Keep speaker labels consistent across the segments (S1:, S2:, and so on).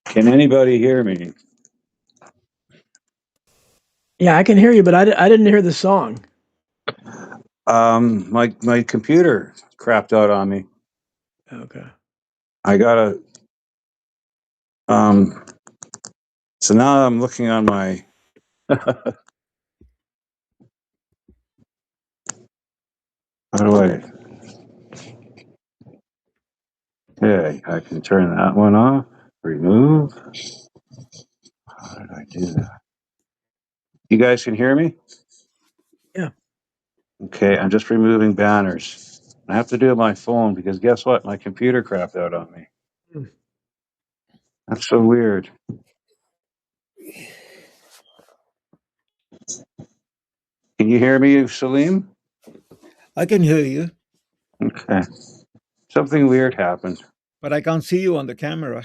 S1: Can anybody hear me?
S2: Yeah, I can hear you, but I didn't hear the song.
S1: My computer crapped out on me.
S2: Okay.
S1: I gotta. So now I'm looking on my. How do I? Okay, I can turn that one off. Remove. How did I do that? You guys can hear me?
S2: Yeah.
S1: Okay, I'm just removing banners. I have to do it on my phone because guess what? My computer crapped out on me.
S2: Hmm.
S1: That's so weird. Can you hear me, Salim?
S3: I can hear you,
S1: Okay. Something weird happened.
S3: but I can't see you on the camera.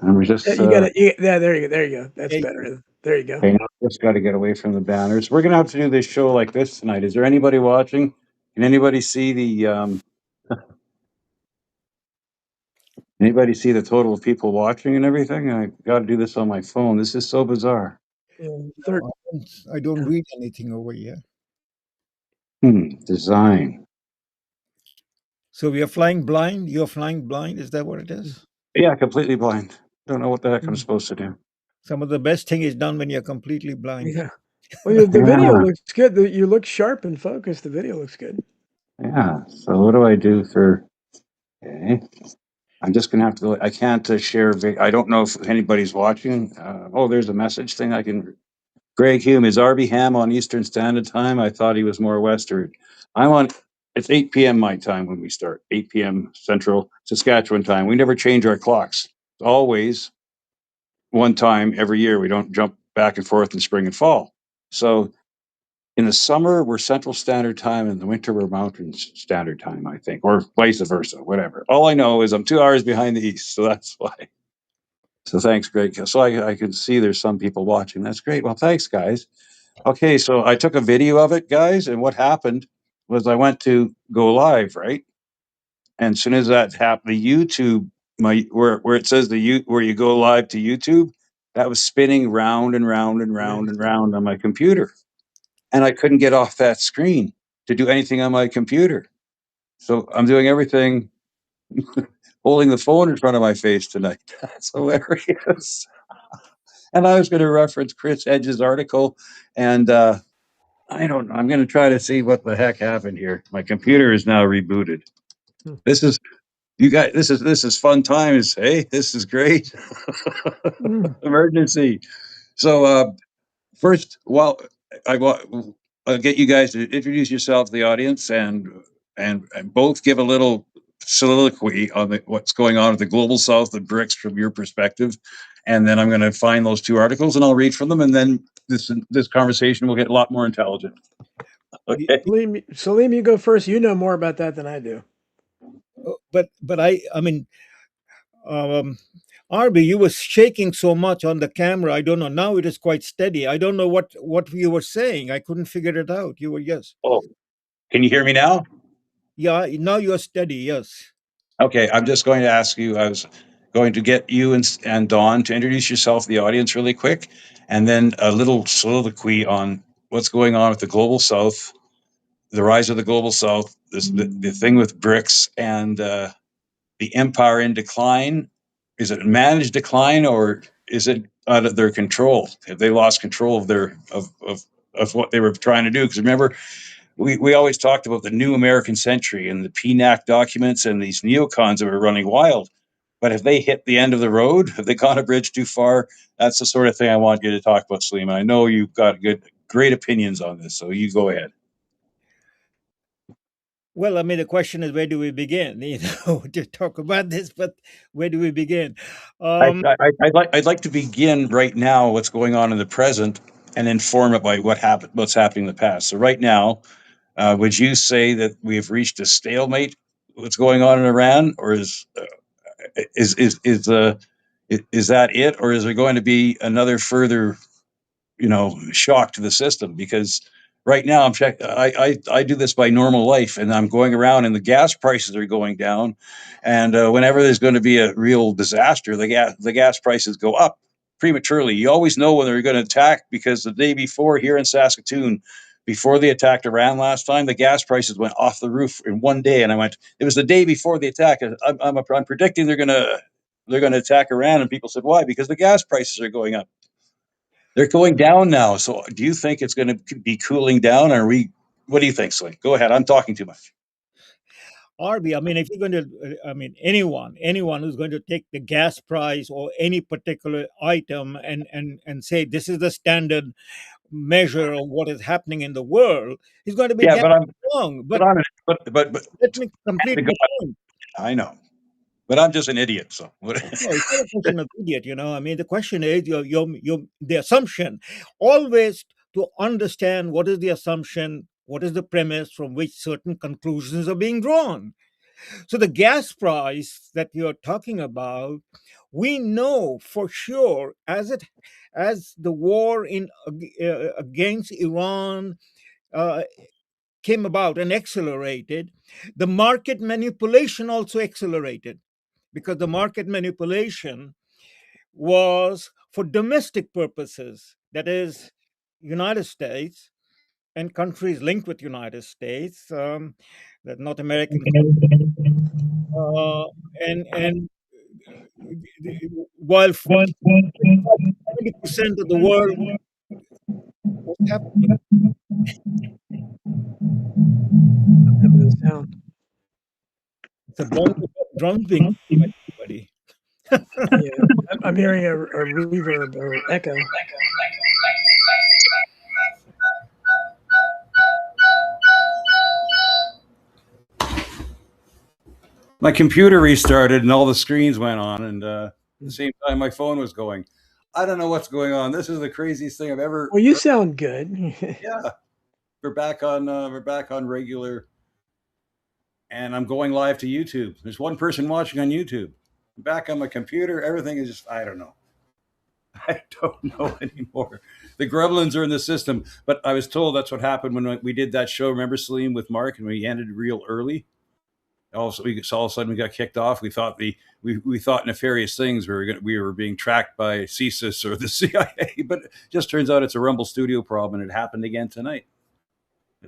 S1: And we just.
S2: You got it. Yeah, there you go. There you go. That's
S3: Hey,
S2: better. There you go.
S1: Okay, now I just got to get away from the banners. We're gonna have to do this show like this tonight. Is there anybody watching? Can anybody see the anybody see the total of people watching and everything? I got to do this on my phone. This is so bizarre.
S2: Yeah,
S3: no, I don't read anything over here.
S1: Design.
S3: So we are flying blind. You're flying blind. Is that what it is?
S1: Yeah, completely blind. Don't know what the heck I'm
S2: Hmm.
S1: supposed to do.
S3: Some of the best thing is done when you're completely blind.
S2: Yeah. Well, the video looks good. You look sharp and focused. The video looks good.
S1: Yeah. So what do I do for? Okay. I'm just gonna have to. I can't share. I don't know if anybody's watching. Oh, there's a message thing I can. Greg Hume, is Arby Ham on Eastern Standard Time? I thought he was more Western. I'm on. It's 8 p.m. my time when we start. 8 p.m. Central Saskatchewan time. We never change our clocks. It's always one time every year. We don't jump back and forth in spring and fall. So in the summer, we're Central Standard Time. In the winter, we're Mountain Standard Time, I think, or vice versa, whatever. All I know is I'm 2 hours behind the East, so that's why. So thanks, Greg. So I can see there's some people watching. That's great. Well, thanks, guys. Okay, so I took a video of it, guys, and what happened was I went to go live, right? And as soon as that happened, the YouTube, where it says where you go live to YouTube, that was spinning round and round and round and round on my computer, and I couldn't get off that screen to do anything on my computer. So I'm doing everything, holding the phone in front of my face tonight. That's hilarious. And I was going to reference Chris Edge's article, and I don't know. I'm going to try to see what the heck happened here. My computer is now rebooted.
S2: Hmm.
S1: This is you guys. This is fun times. Hey, this is great. Emergency. So first, well, I want I'll get you guys to introduce yourself to the audience and both give a little soliloquy on what's going on at the global south and BRICS from your perspective, and then I'm going to find those two articles and I'll read from them, and then this conversation will get a lot more intelligent. Okay.
S2: Salim, you go first. You know more about that than I do.
S3: But I mean, Arby, you were shaking so much on the camera. I don't know. Now it is quite steady. I don't know what you were saying. I couldn't figure it out. You were yes.
S1: Oh, can you hear me now?
S3: Yeah. Now you are steady. Yes.
S1: Okay, I'm just going to ask you. I was going to get you and Dawn to introduce yourself to the audience really quick, and then a little soliloquy on what's going on with the global south, the rise of the global south, the thing with BRICS, and the empire in decline. Is it managed decline or is it out of their control? Have they lost control of of what they were trying to do? Because remember, we always talked about the new American century and the PNAC documents and these neocons that were running wild. But have they hit the end of the road? Have they gone a bridge too far? That's the sort of thing I want you to talk about, Salim. I know you've got great opinions on this, so you go ahead.
S3: Well, I mean, the question is, where do we begin? To talk about this, but where do we begin?
S1: I'd like to begin right now. What's going on in the present, and inform it by what's happening in the past. So right now, would you say that we have reached a stalemate? What's going on in Iran, or is is is uh, is that it, or is there going to be another further, shock to the system? Because right now I'm check. I do this by normal life, and I'm going around, and the gas prices are going down. And whenever there's going to be a real disaster, the gas prices go up prematurely. You always know when they're going to attack, because the day before here in Saskatoon, before they attacked Iran last time, the gas prices went off the roof in one day. And I went, it was the day before the attack. I'm predicting they're going to attack Iran, and people said, why? Because the gas prices are going up. They're going down now. So do you think it's going to be cooling down? Or what do you think, Sling? Go ahead. I'm talking too much.
S3: Arby, I mean, if you're going to, I mean, anyone who's going to take the gas price or any particular item and say this is the standard measure of what is happening in the world, is going to be
S1: Yeah,
S3: damn wrong.
S1: but
S3: But
S1: I'm, but
S3: let me complete my point.
S1: I know, but I'm just an idiot. So what?
S3: No, it's not a question of idiot. I mean, the question is the assumption. Always to understand what is the assumption, what is the premise from which certain conclusions are being drawn. So the gas price that you're talking about, we know for sure as the war against Iran uh, came about and accelerated, the market manipulation also accelerated, because the market manipulation was for domestic purposes, that is, United States and countries linked with United States, that North American, uh, and while 20% of the world was happening.
S2: Remember the sound.
S3: It's a bunch of drums being played by everybody.
S2: Yeah, I'm hearing a reverb or echo.
S1: My computer restarted, and all the screens went on, and at the same time my phone was going. I don't know what's going on. This is the craziest thing I've ever.
S2: Well, you sound good.
S1: Yeah, we're back on regular, and I'm going live to YouTube. There's one person watching on YouTube. I'm back on my computer. Everything is just, I don't know. I don't know anymore. The gremlins are in the system, but I was told that's what happened when we did that show. Remember, Salim, with Mark, and we ended real early. Also, all of a sudden we got kicked off. We thought we thought nefarious things. We were being tracked by CSIS or the CIA, but it just turns out it's a Rumble Studio problem, and it happened again tonight.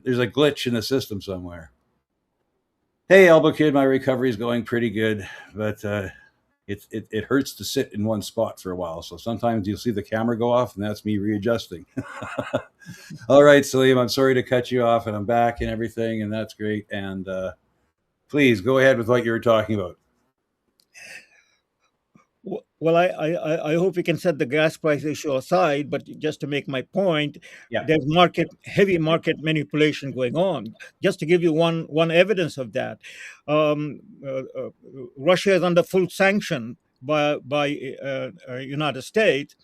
S1: There's a glitch in the system somewhere. Hey, Elbow Kid, my recovery is going pretty good, but it hurts to sit in one spot for a while. So sometimes you'll see the camera go off, and that's me readjusting. All right, Salim, I'm sorry to cut you off, and I'm back and everything, and that's great. And please go ahead with what you were talking about.
S3: Well, I hope we can set the gas price issue aside, but just to make my point,
S1: Yeah.
S3: there's heavy market manipulation going on. Just to give you one evidence of that, um, Russia is under full sanction by United States.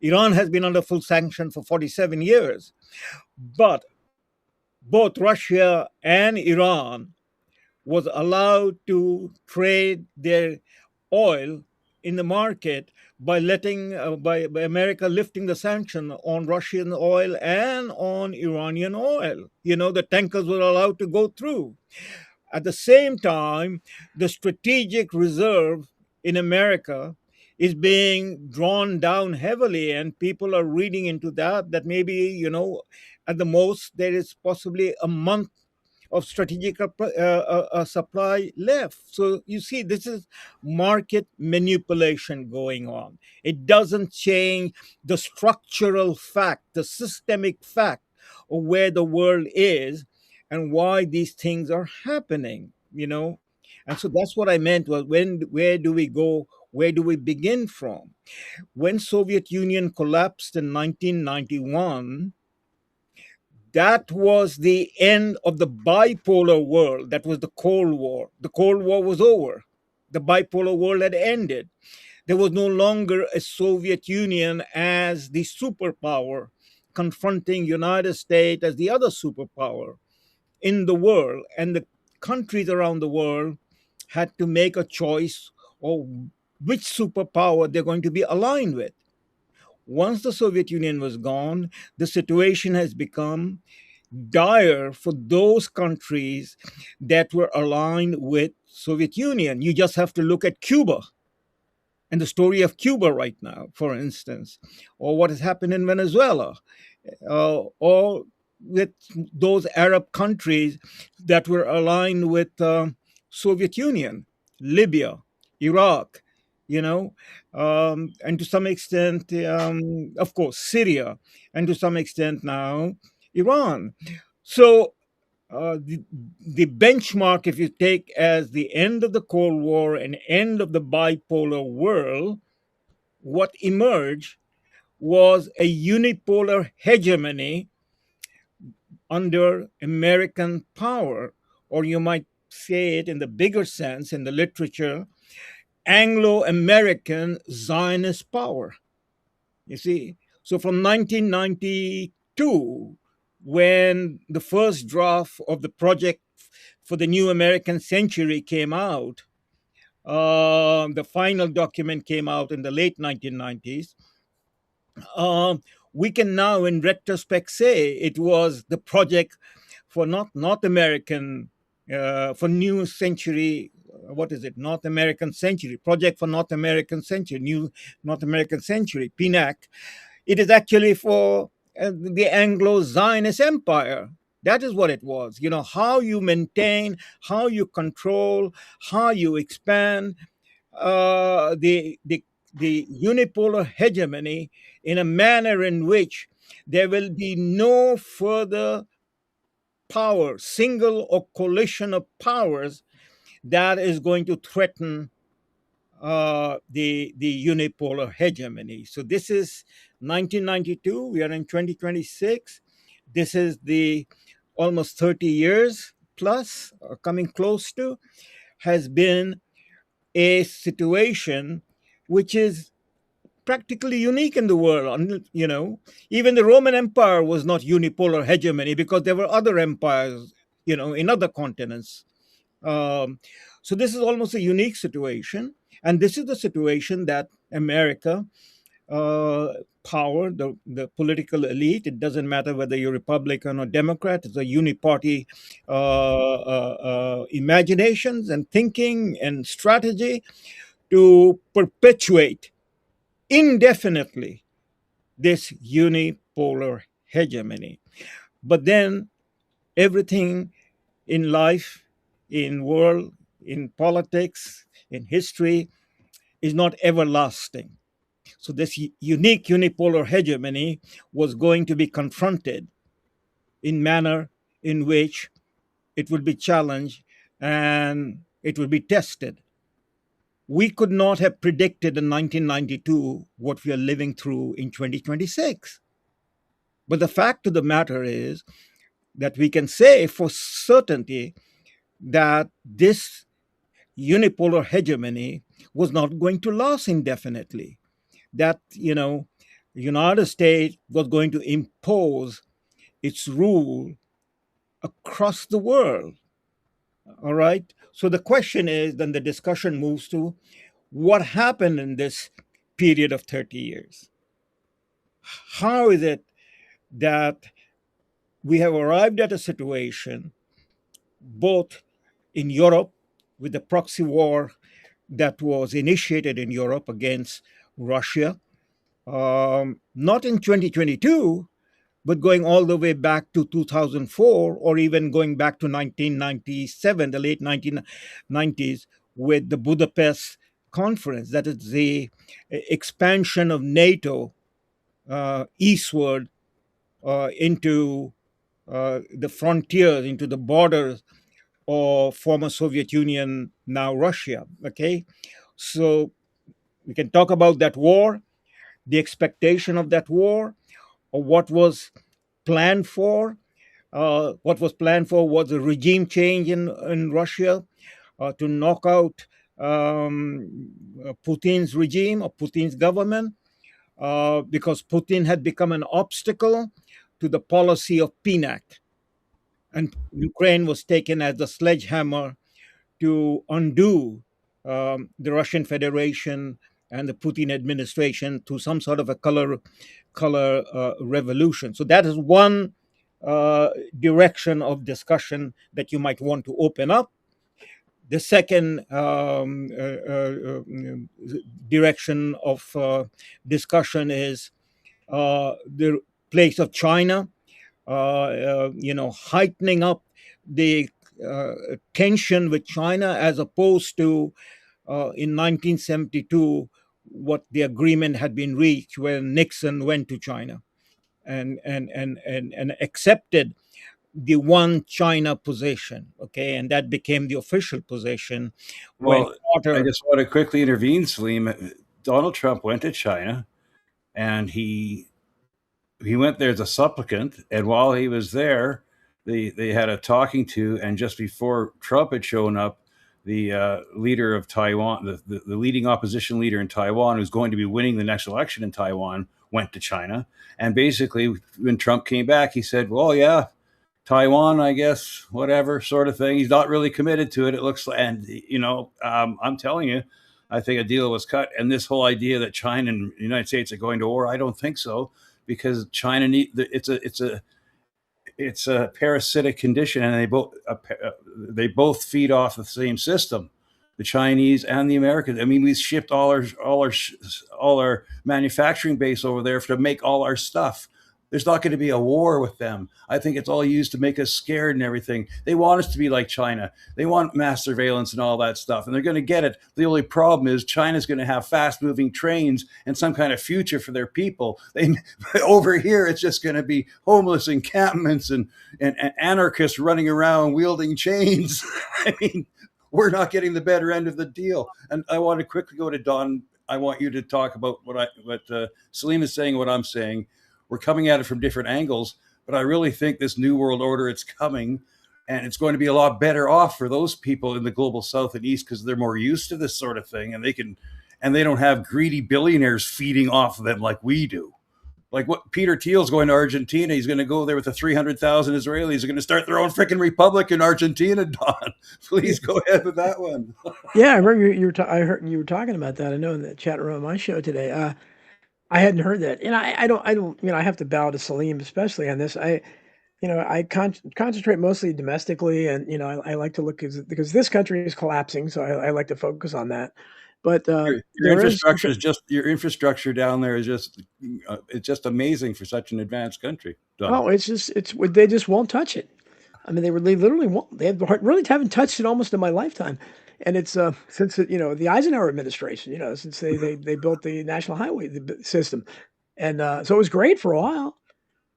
S3: Iran has been under full sanction for 47 years, but both Russia and Iran was allowed to trade their oil in the market by letting by America lifting the sanction on Russian oil and on Iranian oil. The tankers were allowed to go through. At the same time, the strategic reserve in America is being drawn down heavily, and people are reading into that maybe, at the most there is possibly a month of strategic supply left. So you see, this is market manipulation going on. It doesn't change the structural fact, the systemic fact of where the world is and why these things are happening. And so that's what I meant was, where do we go? Where do we begin from? When Soviet Union collapsed in 1991, that was the end of the bipolar world. That was the Cold War. The Cold War was over. The bipolar world had ended. There was no longer a Soviet Union as the superpower confronting United States as the other superpower in the world. And the countries around the world had to make a choice of which superpower they're going to be aligned with. Once the Soviet Union was gone, the situation has become dire for those countries that were aligned with Soviet Union. You just have to look at Cuba and the story of Cuba right now, for instance, or what has happened in Venezuela, or with those Arab countries that were aligned with Soviet Union, Libya, Iraq, you know, and to some extent, of course, Syria, and to some extent now, Iran. So the benchmark, if you take as the end of the Cold War and end of the bipolar world, what emerged was a unipolar hegemony under American power, or you might say it in the bigger sense in the literature, Anglo American Zionist power. You see, so from 1992, when the first draft of the project for the new American century came out, the final document came out in the late 1990s. We can now, in retrospect, say it was the project for not North American, for new century. What is it? North American Century Project for North American Century, New North American Century, PNAC. It is actually for the Anglo-Zionist Empire. That is what it was. You know, how you maintain, how you control, how you expand the unipolar hegemony in a manner in which there will be no further power, single or coalition of powers that is going to threaten the unipolar hegemony. So this is 1992. We are in 2026. This is the almost 30 years plus, coming close to, has been a situation which is practically unique in the world. You know, even the Roman Empire was not unipolar hegemony because there were other empires, you know, in other continents. Um, so this is almost a unique situation, and this is the situation that America power, the political elite. It doesn't matter whether you're Republican or Democrat. It's a uniparty imaginations and thinking and strategy to perpetuate indefinitely this unipolar hegemony. But then everything in life, in world, in politics, in history is not everlasting. So this unique unipolar hegemony was going to be confronted in manner in which it would be challenged and it would be tested. We could not have predicted in 1992 what we are living through in 2026. But the fact of the matter is that we can say for certainty that this unipolar hegemony was not going to last indefinitely. That, you know, the United States was going to impose its rule across the world. All right. So the question is, then the discussion moves to what happened in this period of 30 years? How is it that we have arrived at a situation, both in Europe with the proxy war that was initiated in Europe against Russia, not in 2022, but going all the way back to 2004, or even going back to 1997, the late 1990s, with the Budapest Conference. That is the expansion of NATO eastward into the frontiers, into the borders of former Soviet Union, now Russia. Okay, so we can talk about that war, the expectation of that war, or what was planned for. What was planned for was a regime change in Russia to knock out Putin's regime or Putin's government, because Putin had become an obstacle to the policy of PNAC. And Ukraine was taken as a sledgehammer to undo the Russian Federation and the Putin administration to some sort of a color revolution. So that is one direction of discussion that you might want to open up. The second direction of discussion is the place of China, heightening up the tension with China, as opposed to in 1972 what the agreement had been reached when Nixon went to China and accepted the one China position, okay, and that became the official position. When
S4: Well, I
S3: Carter,
S4: just want to quickly intervene, Salim. Donald Trump went to China, and he went there as a supplicant. And while he was there, they had a talking to. And just before Trump had shown up, the leader of Taiwan, the leading opposition leader in Taiwan, who's going to be winning the next election in Taiwan, went to China. And basically, when Trump came back, he said, "Well, yeah, Taiwan, I guess, whatever sort of thing." He's not really committed to it. It looks like, and I'm telling you, I think a deal was cut. And this whole idea that China and the United States are going to war, I don't think so, because China it's a parasitic condition, and they both feed off the same system, the Chinese and the Americans. I mean, we shipped all our manufacturing base over there to make all our stuff. There's not going to be a war with them. I think it's all used to make us scared and everything. They want us to be like China. They want mass surveillance and all that stuff, and they're going to get it. The only problem is China's going to have fast-moving trains and some kind of future for their people. Over here, it's just going to be homeless encampments and anarchists running around wielding chains. I mean, we're not getting the better end of the deal. And I want to quickly go to Don. I want you to talk about what Salim is saying, what I'm saying. We're coming at it from different angles, but I really think this new world order, it's coming, and it's going to be a lot better off for those people in the global south and east, because they're more used to this sort of thing, and they don't have greedy billionaires feeding off of them like we do. Like what Peter Thiel's going to Argentina. He's going to go there with the 300,000 Israelis. They're going to start their own freaking republic in Argentina, Don. Please go ahead with that one.
S2: Yeah, I remember I heard you were talking about that. I know in the chat room on my show today. I hadn't heard that, and I don't, I have to bow to Salim, especially on this. I concentrate mostly domestically, and I like to look because this country is collapsing, so I like to focus on that. But
S4: your infrastructure down there is it's just amazing for such an advanced country.
S2: Oh, they just won't touch it. I mean, they literally won't. They really haven't touched it almost in my lifetime. And it's since the Eisenhower administration, since they built the national highway system, and so it was great for a while.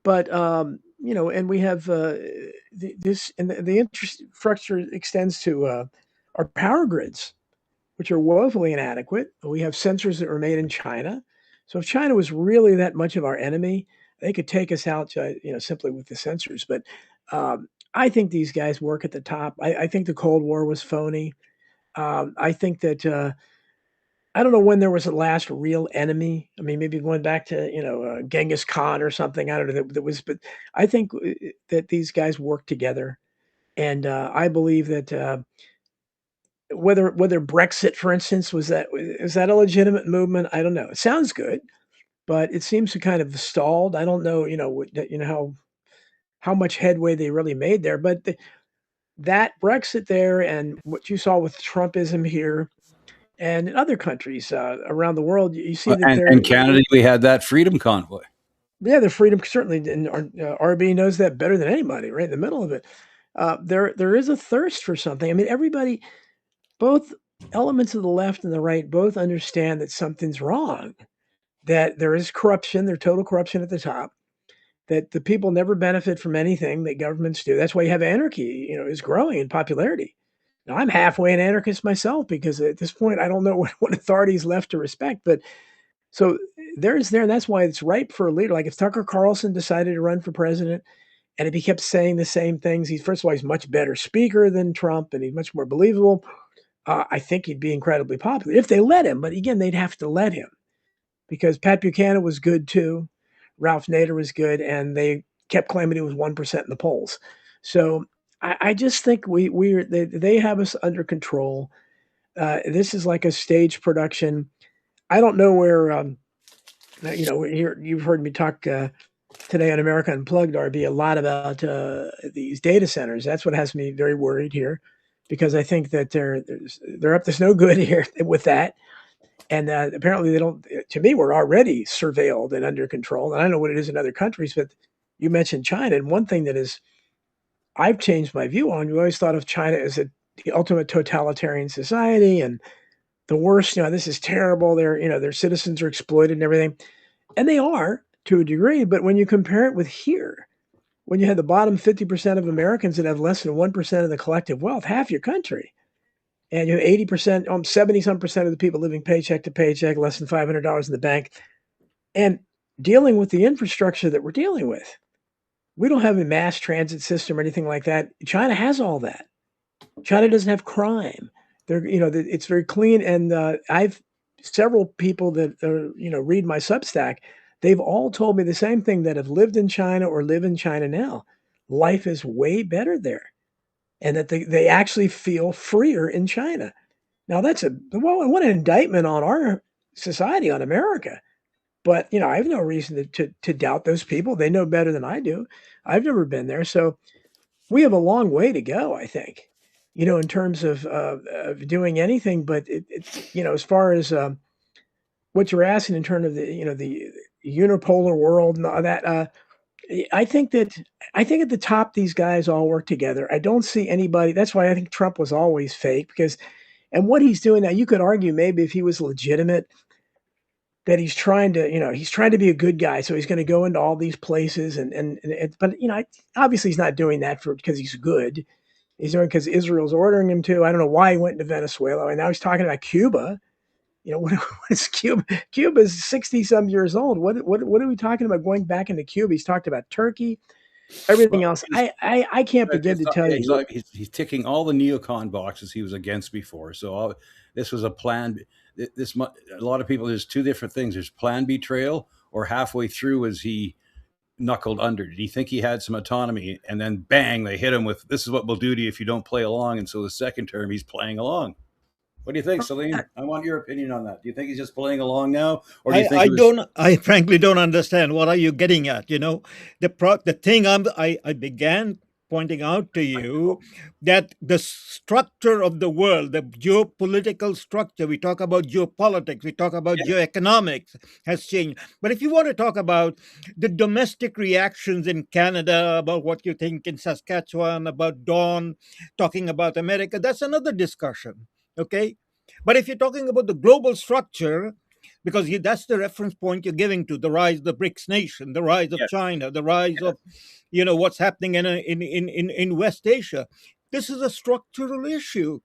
S2: But and we have this, and the infrastructure extends to our power grids, which are woefully inadequate. We have sensors that were made in China. So if China was really that much of our enemy, they could take us out, simply with the sensors. But I think these guys work at the top. I think the Cold War was phony. I think that I don't know when there was the last real enemy. I mean, maybe going back to Genghis Khan or something. I don't know that was, but I think that these guys work together, and I believe that whether Brexit, for instance, is that a legitimate movement? I don't know. It sounds good, but it seems to kind of stalled. I don't know, how much headway they really made there, but that Brexit there and what you saw with Trumpism here and in other countries around the world, you see that
S4: and Canada, we had that freedom convoy.
S2: Yeah, the freedom, certainly, and RB knows that better than anybody, right in the middle of it. There is a thirst for something. I mean, everybody, both elements of the left and the right, both understand that something's wrong, that there is corruption, there's total corruption at the top, that the people never benefit from anything that governments do. That's why you have anarchy, is growing in popularity. Now, I'm halfway an anarchist myself, because at this point, I don't know what authority is left to respect. But so and that's why it's ripe for a leader. Like if Tucker Carlson decided to run for president, and if he kept saying the same things, first of all, he's much better speaker than Trump, and he's much more believable. I think he'd be incredibly popular if they let him. But again, they'd have to let him, because Pat Buchanan was good too. Ralph Nader was good, and they kept claiming he was 1% in the polls. So I just think they have us under control. This is like a stage production. I don't know where, you've heard me talk today on America Unplugged, RB, a lot about these data centers. That's what has me very worried here, because I think that they're up to no good here with that. And apparently they don't. To me, we're already surveilled and under control. And I don't know what it is in other countries, but you mentioned China, and one thing that is I've changed my view on. You always thought of China as the ultimate totalitarian society and the worst. This is terrible. Their citizens are exploited and everything, and they are to a degree. But when you compare it with here, when you have the bottom 50% of Americans that have less than 1% of the collective wealth, half your country, and you have 80%, 70-some percent of the people living paycheck to paycheck, less than $500 in the bank, and dealing with the infrastructure that we're dealing with. We don't have a mass transit system or anything like that. China has all that. China doesn't have crime. It's very clean. And I've several people that read my Substack. They've all told me the same thing, that have lived in China or live in China now. Life is way better there, and that they actually feel freer in China. Now what an indictment on our society, on America. But I have no reason to doubt those people. They know better than I do. I've never been there, so we have a long way to go, I think, in terms of doing anything. But as far as what you're asking in terms of the unipolar world and all that, I think at the top these guys all work together. I don't see anybody. That's why I think Trump was always fake, and what he's doing now, you could argue maybe if he was legitimate, that he's trying to be a good guy. So he's going to go into all these places but obviously he's not doing that because he's good. He's doing it because Israel's ordering him to. I don't know why he went into Venezuela, and now he's talking about Cuba. What is Cuba? Cuba's 60-some years old. What are we talking about going back into Cuba? He's talked about Turkey, everything else. I can't begin to tell you.
S4: He's ticking all the neocon boxes he was against before. So this was a plan. A lot of people, there's two different things. There's plan betrayal, or halfway through as he knuckled under. Did he think he had some autonomy, and then bang, they hit him with, this is what we'll do to you if you don't play along. And so the second term he's playing along. What do you think, Salim? I want your opinion on that. Do you think he's just playing along now, or do you think
S3: I frankly don't understand. What are you getting at? The thing I began pointing out to you, that the structure of the world, the geopolitical structure, we talk about geopolitics, we talk about geoeconomics, has changed. But if you want to talk about the domestic reactions in Canada, about what you think in Saskatchewan, about Dawn, talking about America, that's another discussion. Okay, but if you're talking about the global structure, because that's the reference point you're giving to the rise of the BRICS nation, the rise of China, the rise of what's happening in West Asia. This is a structural issue.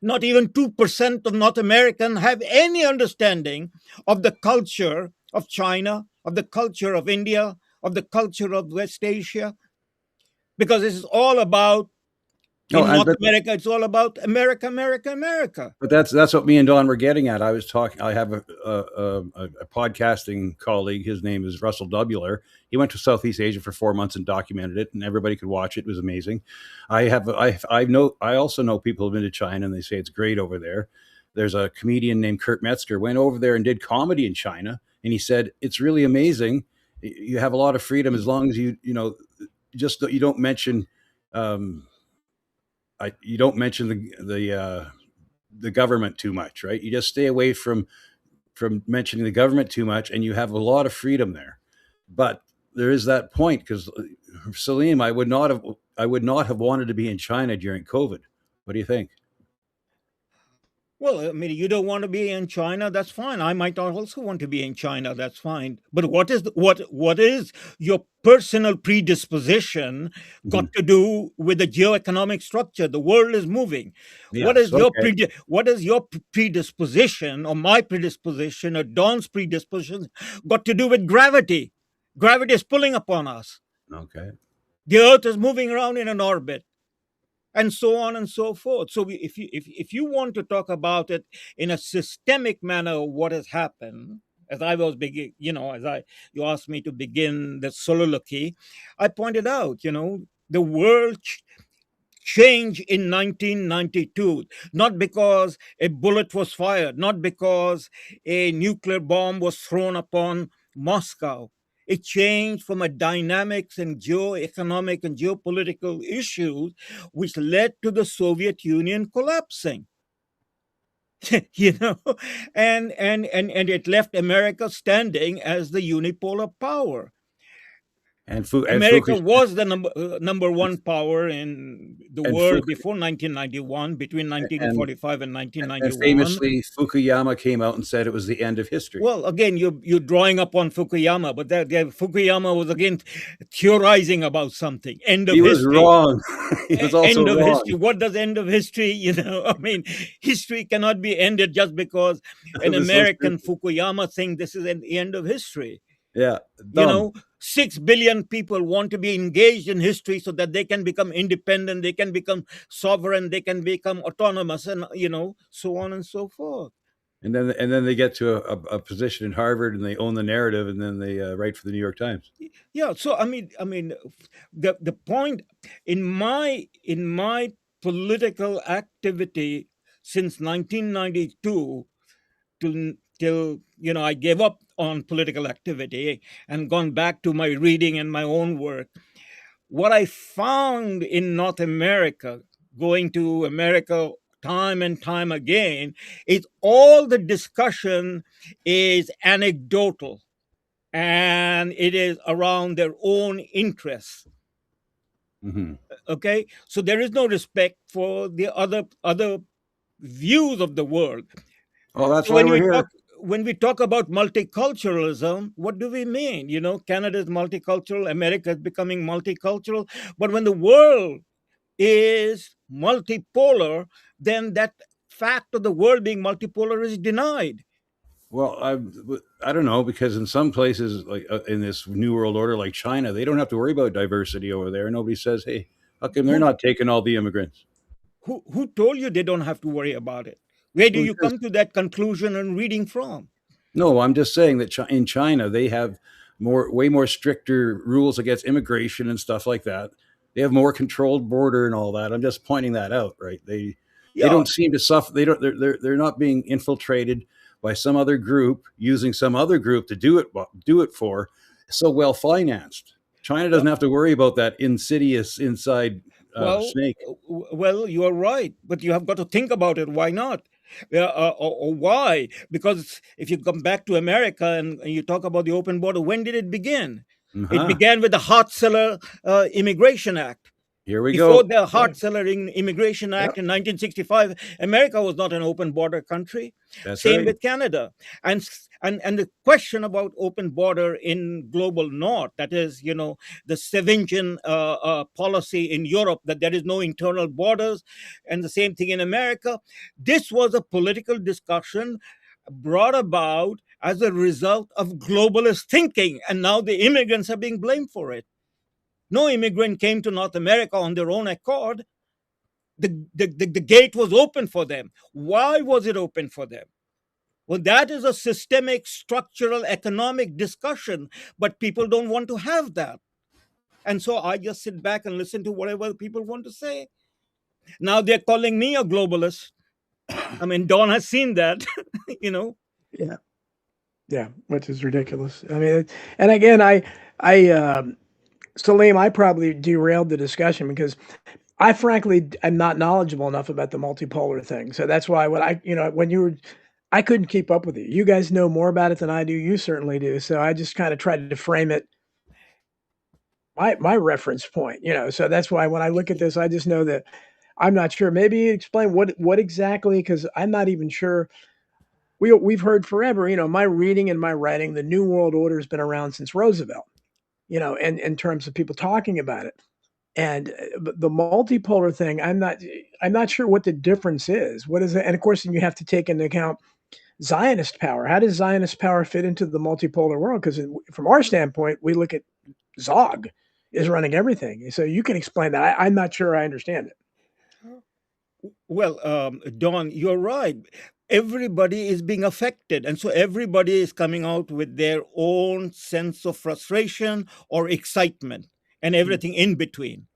S3: Not even 2% of North Americans have any understanding of the culture of China, of the culture of India, of the culture of West Asia, because this is all about North America, it's all about America, America, America.
S4: But that's what me and Don were getting at. I have a podcasting colleague. His name is Russell Dubler. He went to Southeast Asia for 4 months and documented it, and everybody could watch it. It was amazing. I also know people who've been to China, and they say it's great over there. There's a comedian named Kurt Metzger went over there and did comedy in China, and he said it's really amazing. You have a lot of freedom as long as you don't mention. You don't mention the government too much, right? You just stay away from mentioning the government too much, and you have a lot of freedom there. But there is that point, because Salim, I would not have wanted to be in China during COVID. What do you think?
S3: Well, I mean, you don't want to be in China, that's fine. I might not also want to be in China, that's fine. But what is your personal predisposition got to do with the geoeconomic structure? The world is moving. Yes, what is your predisposition, or my predisposition, or Don's predisposition got to do with gravity? Gravity is pulling upon us.
S4: Okay.
S3: The Earth is moving around in an orbit, and so on and so forth. So if you want to talk about it in a systemic manner, what has happened, as I was you asked me to begin the soliloquy, I pointed out, the world changed in 1992, not because a bullet was fired, not because a nuclear bomb was thrown upon Moscow. It changed from a dynamics and geoeconomic and geopolitical issues, which led to the Soviet Union collapsing. And it left America standing as the unipolar power.
S4: And
S3: America
S4: Fukushima
S3: was the number one power in the
S4: and
S3: world before 1991, between
S4: and
S3: 1945 and
S4: and
S3: 1991.
S4: famously Fukuyama came out and said it was the end of history.
S3: Well, again, you're drawing up on Fukuyama, but Fukuyama was again theorizing about something. End of
S4: He was
S3: history.
S4: wrong. He was also
S3: End of
S4: wrong.
S3: history. What does end of history? I mean, history cannot be ended just because an
S4: It was so
S3: American
S4: stupid.
S3: Fukuyama thinks this is the end of history.
S4: Yeah, dumb.
S3: 6 billion people want to be engaged in history so that they can become independent, they can become sovereign, they can become autonomous, and so on and so forth.
S4: And then they get to a position in Harvard and they own the narrative, and then they write for the New York Times.
S3: Yeah. So I mean, the point in my political activity since 1992 till I gave up on political activity and gone back to my reading and my own work. What I found in North America, going to America time and time again, is all the discussion is anecdotal and it is around their own interests.
S4: Mm-hmm.
S3: Okay, so there is no respect for the other views of the world.
S4: Well, that's
S3: So
S4: why we're here.
S3: when we talk about multiculturalism, what do we mean? Canada is multicultural, America is becoming multicultural, but when the world is multipolar, then that fact of the world being multipolar is denied.
S4: Well, I don't know, because in some places, like in this New World Order, like China, they don't have to worry about diversity over there. Nobody says, "Hey, how come they're not taking all the immigrants?"
S3: Who told you they don't have to worry about it? Where do
S4: Well,
S3: you come to that conclusion and reading from?
S4: No, I'm just saying that in China they have way more stricter rules against immigration and stuff like that. They have more controlled border and all that. I'm just pointing that out, right? They
S3: Yeah.
S4: don't seem to suffer. They're not being infiltrated by some other group, using some other group to do it for, so well financed. China doesn't have to worry about that insidious inside snake.
S3: Well, you are right, but you have got to think about it. Why not? Or why? Because if you come back to America and you talk about the open border, when did it begin? It began with the Hart-Celler Immigration Act.
S4: Here we
S3: Before
S4: go.
S3: the Hart-Celler Immigration Act in 1965, America was not an open border country.
S4: That's
S3: Same
S4: right.
S3: with Canada. And the question about open border in global north, that is, the Savingian policy in Europe, that there is no internal borders, and the same thing in America. This was a political discussion brought about as a result of globalist thinking, and now the immigrants are being blamed for it. No immigrant came to North America on their own accord. The gate was open for them. Why was it open for them? Well, that is a systemic, structural, economic discussion, but people don't want to have that. And so I just sit back and listen to whatever people want to say. Now they're calling me a globalist. I mean, Don has seen that,
S2: Yeah, which is ridiculous. I mean, and again, Salim, I probably derailed the discussion because I frankly am not knowledgeable enough about the multipolar thing. So that's why I couldn't keep up with you. You guys know more about it than I do. You certainly do. So I just kind of tried to frame it my reference point, So that's why when I look at this, I just know that I'm not sure. Maybe you explain what exactly, because I'm not even sure. We've heard forever, my reading and my writing, the New World Order has been around since Roosevelt, and in terms of people talking about it. And the multipolar thing, I'm not sure what the difference is. What is it? And of course, you have to take into account Zionist power. How does Zionist power fit into the multipolar world? Because from our standpoint, we look at Zog is running everything. So you can explain that. I'm not sure I understand it.
S3: Well, Don, you're right. Everybody is being affected. And so everybody is coming out with their own sense of frustration or excitement and everything in between.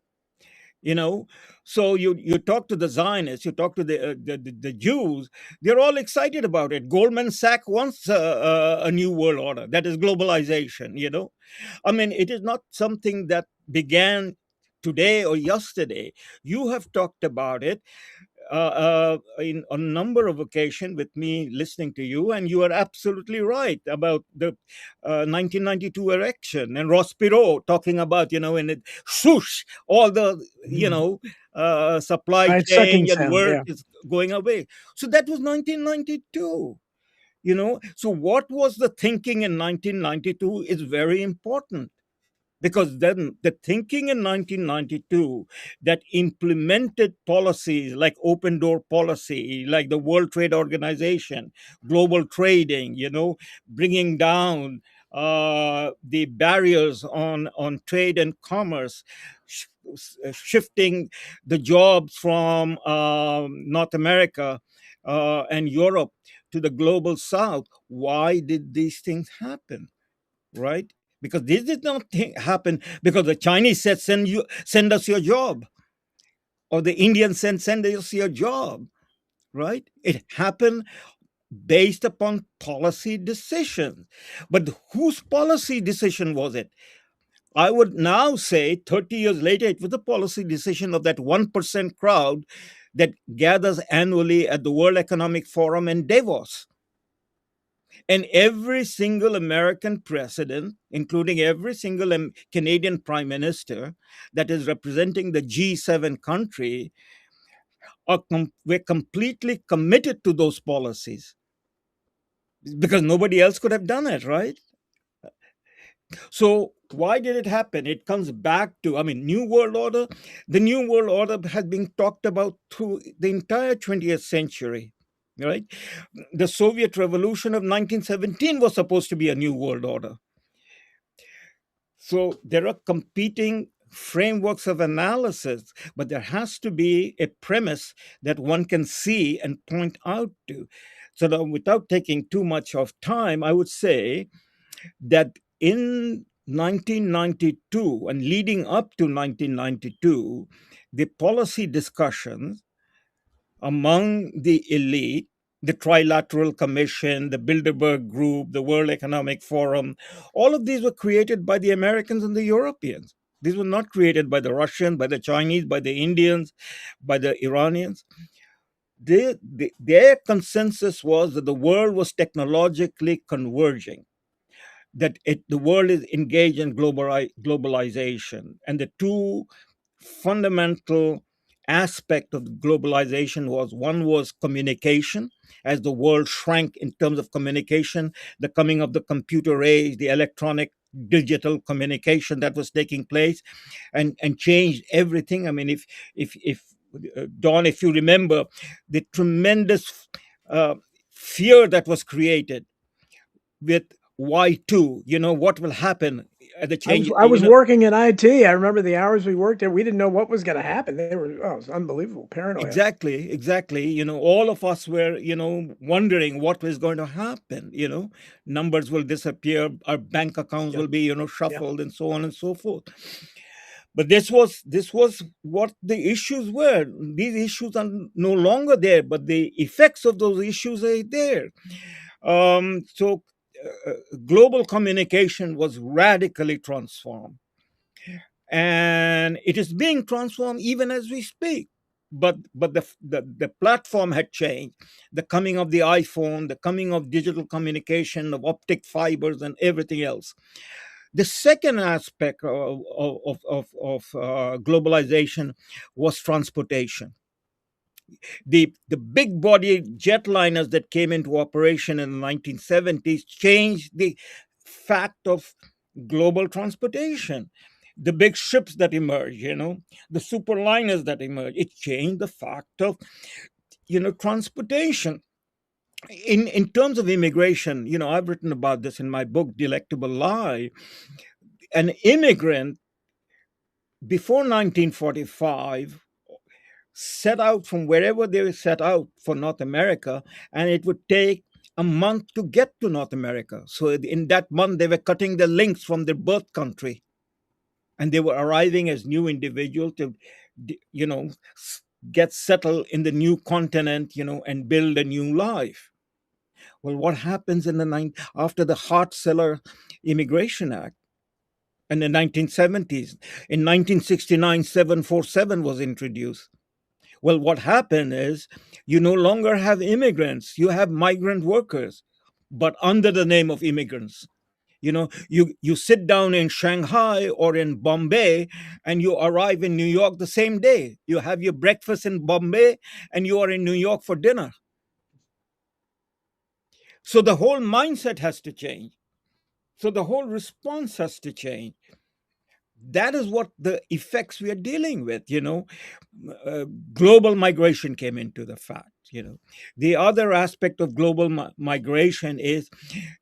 S3: you know. So you talk to the Zionists, you talk to the Jews, they're all excited about it. Goldman Sachs wants a new world order, that is globalization, you know. I mean, it is not something that began today or yesterday. You have talked about it in a number of occasions with me listening to you, and you are absolutely right about the 1992 election and Ross Perot talking about, you know, in it, swoosh, all the, you know, supply
S2: Right,
S3: chain
S2: sucking
S3: and
S2: sound.
S3: work
S2: Yeah.
S3: is going away. So that was 1992, you know. So what was the thinking in 1992 is very important, because then the thinking in 1992 that implemented policies like open door policy, like the World Trade Organization, global trading, you know, bringing down the barriers on trade and commerce, shifting the jobs from North America and Europe to the global South. Why did these things happen? Right? Because this did not happen because the Chinese said send us your job, or the Indians said send us your job. Right? It happened based upon policy decisions. But whose policy decision was it? I would now say 30 years later, it was the policy decision of that 1% crowd that gathers annually at the World Economic Forum in Davos. And every single American president, including every single Canadian prime minister that is representing the G7 country, we're completely committed to those policies, because nobody else could have done it, right? So why did it happen? It comes back to, I mean, New World Order. The New World Order has been talked about through the entire 20th century, right? The Soviet Revolution of 1917 was supposed to be a New World Order. So there are competing frameworks of analysis, but there has to be a premise that one can see and point out to. So that without taking too much of time, I would say that in 1992 and leading up to 1992, the policy discussions among the elite, the Trilateral Commission, the Bilderberg Group, the World Economic Forum, all of these were created by the Americans and the Europeans. These were not created by the Russians, by the Chinese, by the Indians, by the Iranians. Their consensus was that the world was technologically converging, that the world is engaged in globalization. And the two fundamental aspect of globalization was, one was communication. As the world shrank in terms of communication, the coming of the computer age, the electronic digital communication that was taking place, and changed everything. I mean, if Don, if you remember the tremendous fear that was created with Y2, you know, what will happen at the change,
S2: I
S3: you
S2: was
S3: know.
S2: working in IT. I remember the hours we worked there. We didn't know what was going to happen. They were, it was unbelievable, paranoia.
S3: Exactly. You know, all of us were, you know, wondering what was going to happen. You know, numbers will disappear, our bank accounts
S2: Yeah.
S3: will be, you know, shuffled, and so on and so forth. But this was what the issues were. These issues are no longer there, but the effects of those issues are there. So global communication was radically transformed, and it is being transformed even as we speak. But the platform had changed. The coming of the iPhone, the coming of digital communication, of optic fibers, and everything else. The second aspect of globalization was transportation. The big body jetliners that came into operation in the 1970s changed the fact of global transportation. The big ships that emerged, you know, the superliners that emerged, it changed the fact of, you know, transportation. In terms of immigration, you know, I've written about this in my book Delectable Lie. An immigrant before 1945 set out from wherever they set out for North America, and it would take a month to get to North America. So in that month, they were cutting the links from their birth country. and they were arriving as new individuals to, get settled in the new continent, and build a new life. Well, what happens after the Hart-Celler Immigration Act in the 1970s? In 1969, 747 was introduced. Well, what happened is you no longer have immigrants, you have migrant workers, but under the name of immigrants. You sit down in Shanghai or in Bombay and you arrive in New York the same day. You have your breakfast in Bombay and you are in New York for dinner. So the whole mindset has to change. So the whole response has to change. That is what the effects we are dealing with. Global migration came into the fact. The other aspect of global migration is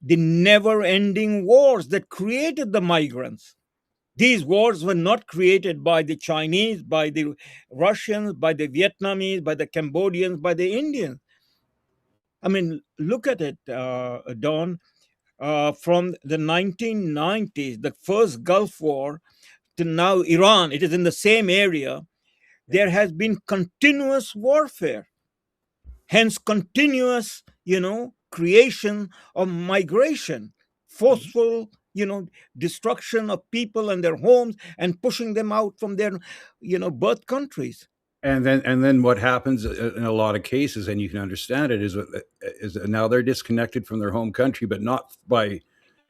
S3: the never-ending wars that created the migrants. These wars were not created by the Chinese, by the Russians, by the Vietnamese, by the Cambodians, by the Indians. I mean, look at it, Don. From the 1990s, the first Gulf War, to now Iran, it is in the same area. There has been continuous warfare, hence continuous, creation of migration, forceful, destruction of people and their homes and pushing them out from their, birth countries.
S4: And then what happens in a lot of cases, and you can understand it, is now they're disconnected from their home country, but not by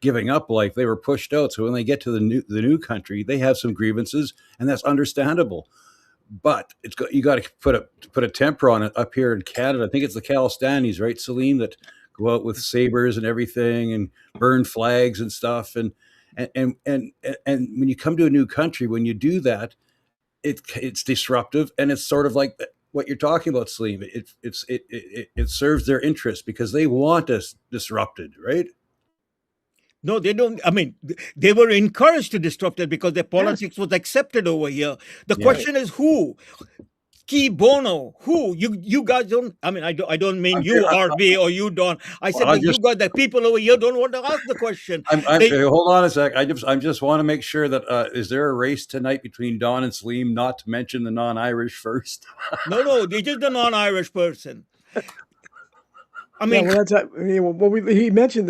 S4: giving up life. They were pushed out. So when they get to the new country, they have some grievances, and that's understandable. But you got to put a temper on it. Up here in Canada, I think it's the Calistanis, right, Salim, that go out with sabers and everything and burn flags and stuff. And when you come to a new country, when you do that, it's disruptive, and it's sort of like what you're talking about, Salim. It serves their interest because they want us disrupted, right?
S3: No, they don't. I mean, they were encouraged to disrupt it because their politics was accepted over here. The question is who? Qui bono? Who? You guys don't. I mean, I don't mean you, RB, or you, Don. I said that you got the people over here don't want to ask the question.
S4: Hold on a sec. I just want to make sure that is there a race tonight between Don and Salim, not to mention the non-Irish first?
S3: No, they just the non-Irish person. I mean,
S2: he mentioned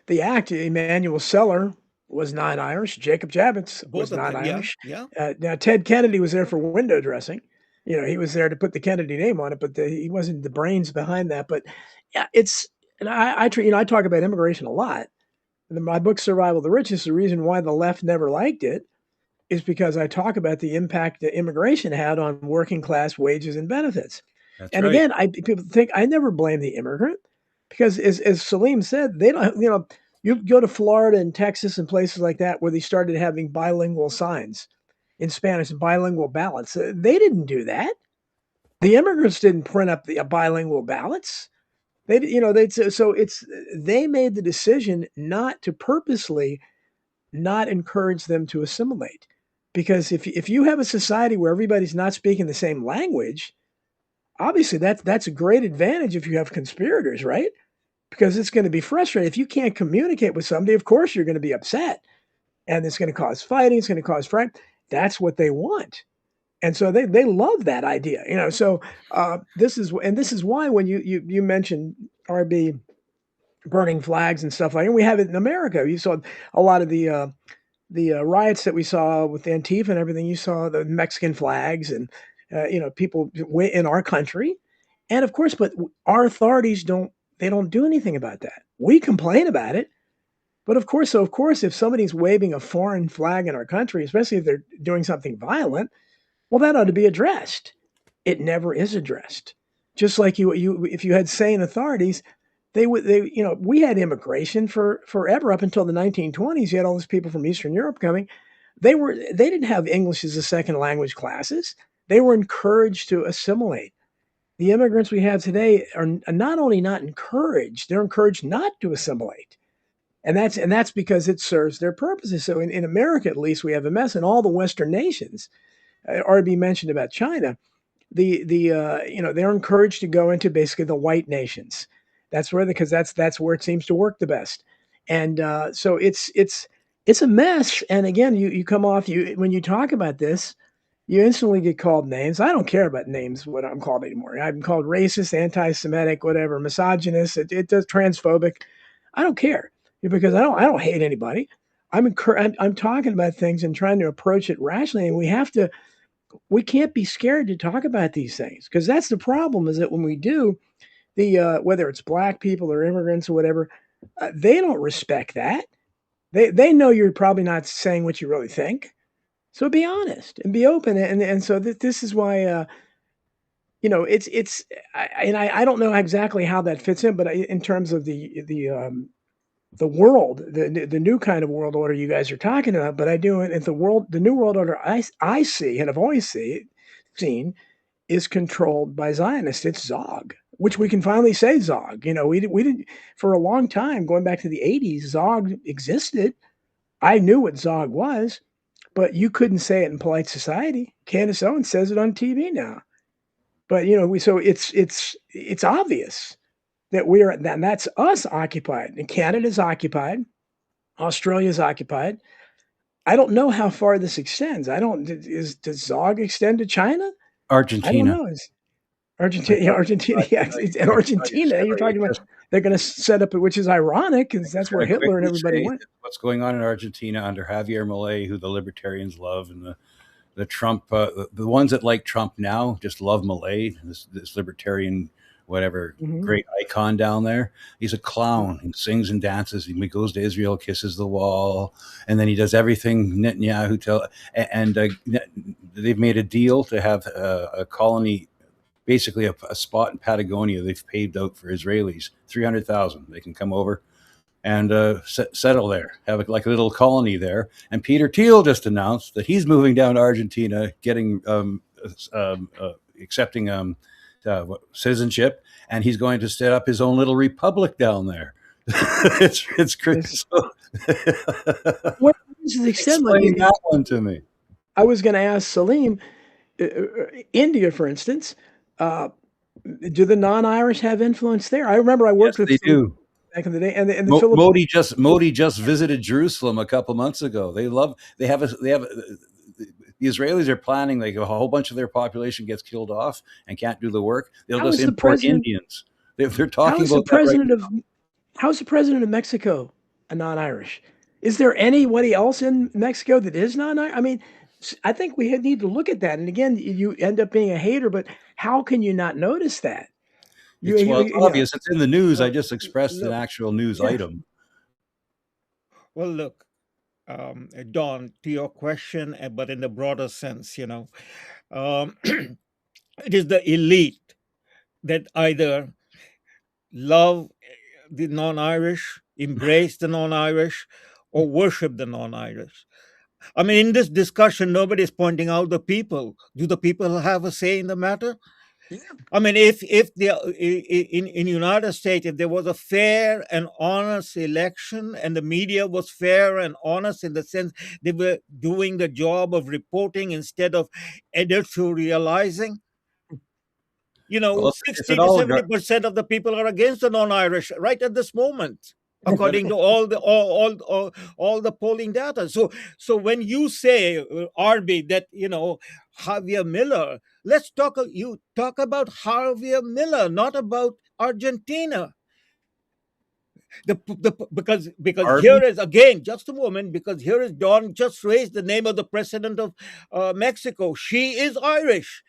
S2: the act. Emmanuel Seller was non-Irish. Jacob Javits was non-Irish.
S3: Yeah.
S2: Now Ted Kennedy was there for window dressing. He was there to put the Kennedy name on it, but he wasn't the brains behind that. But yeah, I talk about immigration a lot. In my book, Survival of the Richest, the reason why the left never liked it is because I talk about the impact that immigration had on working class wages and benefits.
S4: That's
S2: and
S4: right.
S2: Again, people think I never blame the immigrant because, as Salim said, they don't. You go to Florida and Texas and places like that where they started having bilingual signs in Spanish and bilingual ballots. They didn't do that. The immigrants didn't print up the bilingual ballots. They made the decision not to purposely not encourage them to assimilate, because if you have a society where everybody's not speaking the same language, obviously that's a great advantage if you have conspirators, right? Because it's going to be frustrating if you can't communicate with somebody. Of course, you're going to be upset, and it's going to cause fighting. It's going to cause fright. That's what they want. And so they love that idea, So this is why when you mentioned RB burning flags and stuff like, and we have it in America. You saw a lot of the riots that we saw with Antifa and everything. You saw the Mexican flags and people in our country, and of course, but our authorities don't do anything about that. We complain about it. But of course, if somebody's waving a foreign flag in our country, especially if they're doing something violent, well, that ought to be addressed. It never is addressed. Just like if you had sane authorities, we had immigration for forever up until the 1920s. You had all these people from Eastern Europe coming. They didn't have English as a second language classes. They were encouraged to assimilate. The immigrants we have today are not only not encouraged, they're encouraged not to assimilate. And that's because it serves their purposes. So in America, at least, we have a mess. In all the Western nations, RB mentioned about China, they're encouraged to go into basically the white nations. That's where because that's where it seems to work the best. And so it's it's a mess. And again, you come off, when you talk about this, you instantly get called names. I don't care about names, what I'm called anymore. I'm called racist, anti-Semitic, whatever, misogynist, it does transphobic. I don't care because I don't hate anybody. I'm talking about things and trying to approach it rationally, and we can't be scared to talk about these things, because that's the problem, is that when we do, whether it's black people or immigrants or whatever, they don't respect that. They know you're probably not saying what you really think. So be honest and be open, and so this is why, I don't know exactly how that fits in, but in terms of the world, the new kind of world order you guys are talking about, but I do it the new world order I see and have always seen is controlled by Zionists. It's Zog, which we can finally say Zog. We didn't for a long time, going back to the 80s. Zog existed. I knew what Zog was, but you couldn't say it in polite society. Candace Owens says it on TV now. But so it's obvious that that's us occupied, and Canada's occupied, Australia's occupied. I don't know how far this extends. Does Zog extend to China? I don't
S4: Argentina.
S2: know. Is Argentina, Argentina, yeah, and Argentina. You're talking about they're going to set up, which is ironic, because that's where Hitler and everybody went.
S4: What's going on in Argentina under Javier Milei, who the libertarians love, and the Trump, the ones that like Trump now just love Milei, this libertarian, whatever, great icon down there. He's a clown. He sings and dances. He goes to Israel, kisses the wall, and then he does everything Netanyahu and they've made a deal to have a colony, basically a spot in Patagonia they've paved out for Israelis, 300,000. They can come over and settle there, have like a little colony there. And Peter Thiel just announced that he's moving down to Argentina, getting accepting citizenship, and he's going to set up his own little republic down there. it's crazy.
S2: What does it extend?
S4: Explain that one to me.
S2: I was going to ask Salim, India, for instance, do the non-Irish have influence there? I remember I worked with
S4: they do.
S2: Back in the day, and the
S4: Modi just visited Jerusalem a couple months ago. The Israelis are planning, like, a whole bunch of their population gets killed off and can't do the work. They'll just import Indians. They're talking about that right now.
S2: How's the president of Mexico a non-Irish? Is there anybody else in Mexico that is non-Irish? I mean, I think we need to look at that. And again, you end up being a hater, but how can you not notice that?
S4: It's obvious. It's in the news. I just expressed an actual news item.
S3: Well, look, Don, to your question, but in the broader sense, it is the elite that either love the non-Irish, embrace the non-Irish, or worship the non-Irish. I mean, in this discussion, nobody's pointing out the people. Do the people have a say in the matter? Yeah. I mean, if in United States, if there was a fair and honest election, and the media was fair and honest in the sense they were doing the job of reporting instead of editorializing, 60 to 70% of the people are against the non-Irish right at this moment, according to all the polling data. So when you say, Arby, that Javier Miller, you talk about Javier Miller, not about Argentina. Because Arby? Here is, again, just a moment, because here is Don just raised the name of the president of Mexico. She is Irish.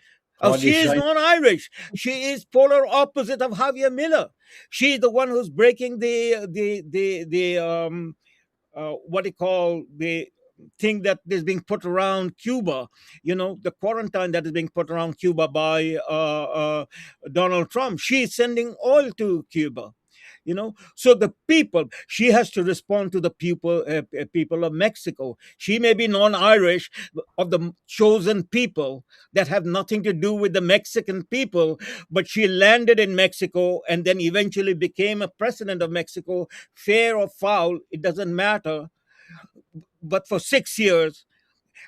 S3: She is non-Irish. She is polar opposite of Javier Miller. She is the one who's breaking the thing that is being put around Cuba, the quarantine that is being put around Cuba by Donald Trump. She is sending oil to Cuba. So the people, she has to respond to the people of Mexico. She may be non-Irish, of the chosen people that have nothing to do with the Mexican people, but she landed in Mexico and then eventually became a president of Mexico, fair or foul, it doesn't matter. But for 6 years,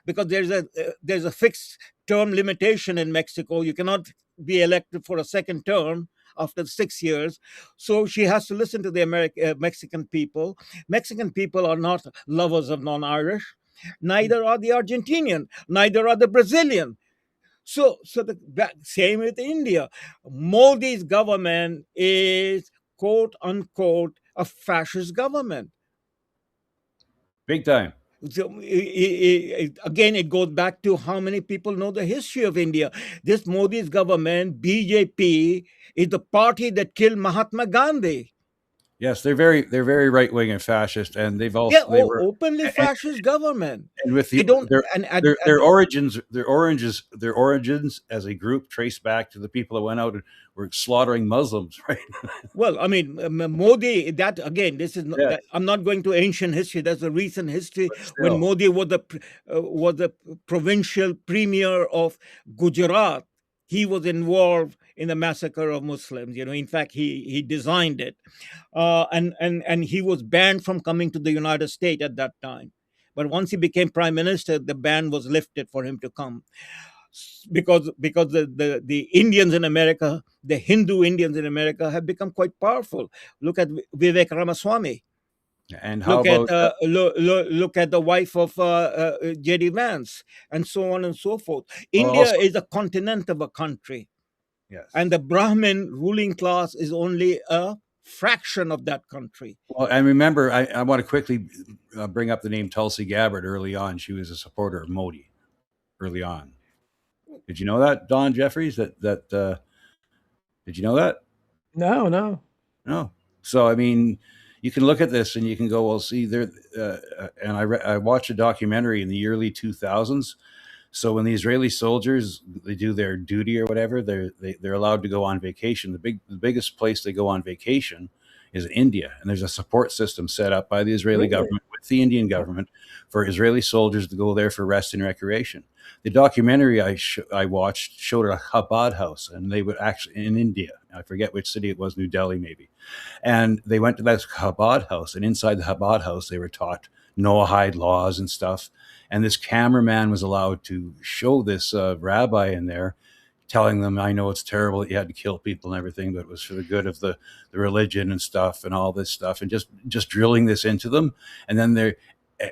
S3: because there's a fixed term limitation in Mexico, you cannot be elected for a second term after 6 years. So she has to listen to the Mexican people. Mexican people are not lovers of non-Irish. Neither are the Argentinian. Neither are the Brazilian. So same with India. Modi's government is quote unquote a fascist government.
S4: Big time.
S3: So, again, it goes back to how many people know the history of India. This Modi's government, BJP, is the party that killed Mahatma Gandhi.
S4: Yes, they're very right wing and fascist, and they were
S3: openly fascist government.
S4: And with
S3: They don't and
S4: their origins as a group trace back to the people that went out and were slaughtering Muslims, right?
S3: Well, I mean, Modi. That again, this is not,
S4: Yes.
S3: that, I'm not going to ancient history. That's a recent history
S4: But
S3: when
S4: still.
S3: Modi was the provincial premier of Gujarat. He was involved in the massacre of Muslims. In fact, he designed it, and he was banned from coming to the United States at that time. But once he became prime minister, the ban was lifted for him to come, because the Indians in America, the Hindu Indians in America, have become quite powerful. Look at Vivek Ramaswamy.
S4: And how about
S3: Look at the wife of J.D. Vance, and so on and so forth. India
S4: also,
S3: is a continent of a country,
S4: yes,
S3: and the Brahmin ruling class is only a fraction of that country.
S4: Well, and remember, I want to quickly bring up the name Tulsi Gabbard early on. She was a supporter of Modi early on. Did you know that, Don Jeffries? Did you know that?
S2: No.
S4: No. So, I mean, you can look at this and you can go, well, see, there. And I watched a documentary in the early 2000s. So when the Israeli soldiers, they do their duty or whatever, they're allowed to go on vacation. The biggest place they go on vacation is India, and there's a support system set up by the Israeli government with the Indian government for Israeli soldiers to go there for rest and recreation. The documentary I watched showed a Chabad house, and they would actually in India. I forget which city it was, New Delhi maybe. And they went to that Chabad house, and inside the Chabad house, they were taught Noahide laws and stuff. And this cameraman was allowed to show this rabbi in there, telling them, I know it's terrible that you had to kill people and everything, but it was for the good of the religion and stuff and all this stuff, and just drilling this into them. And then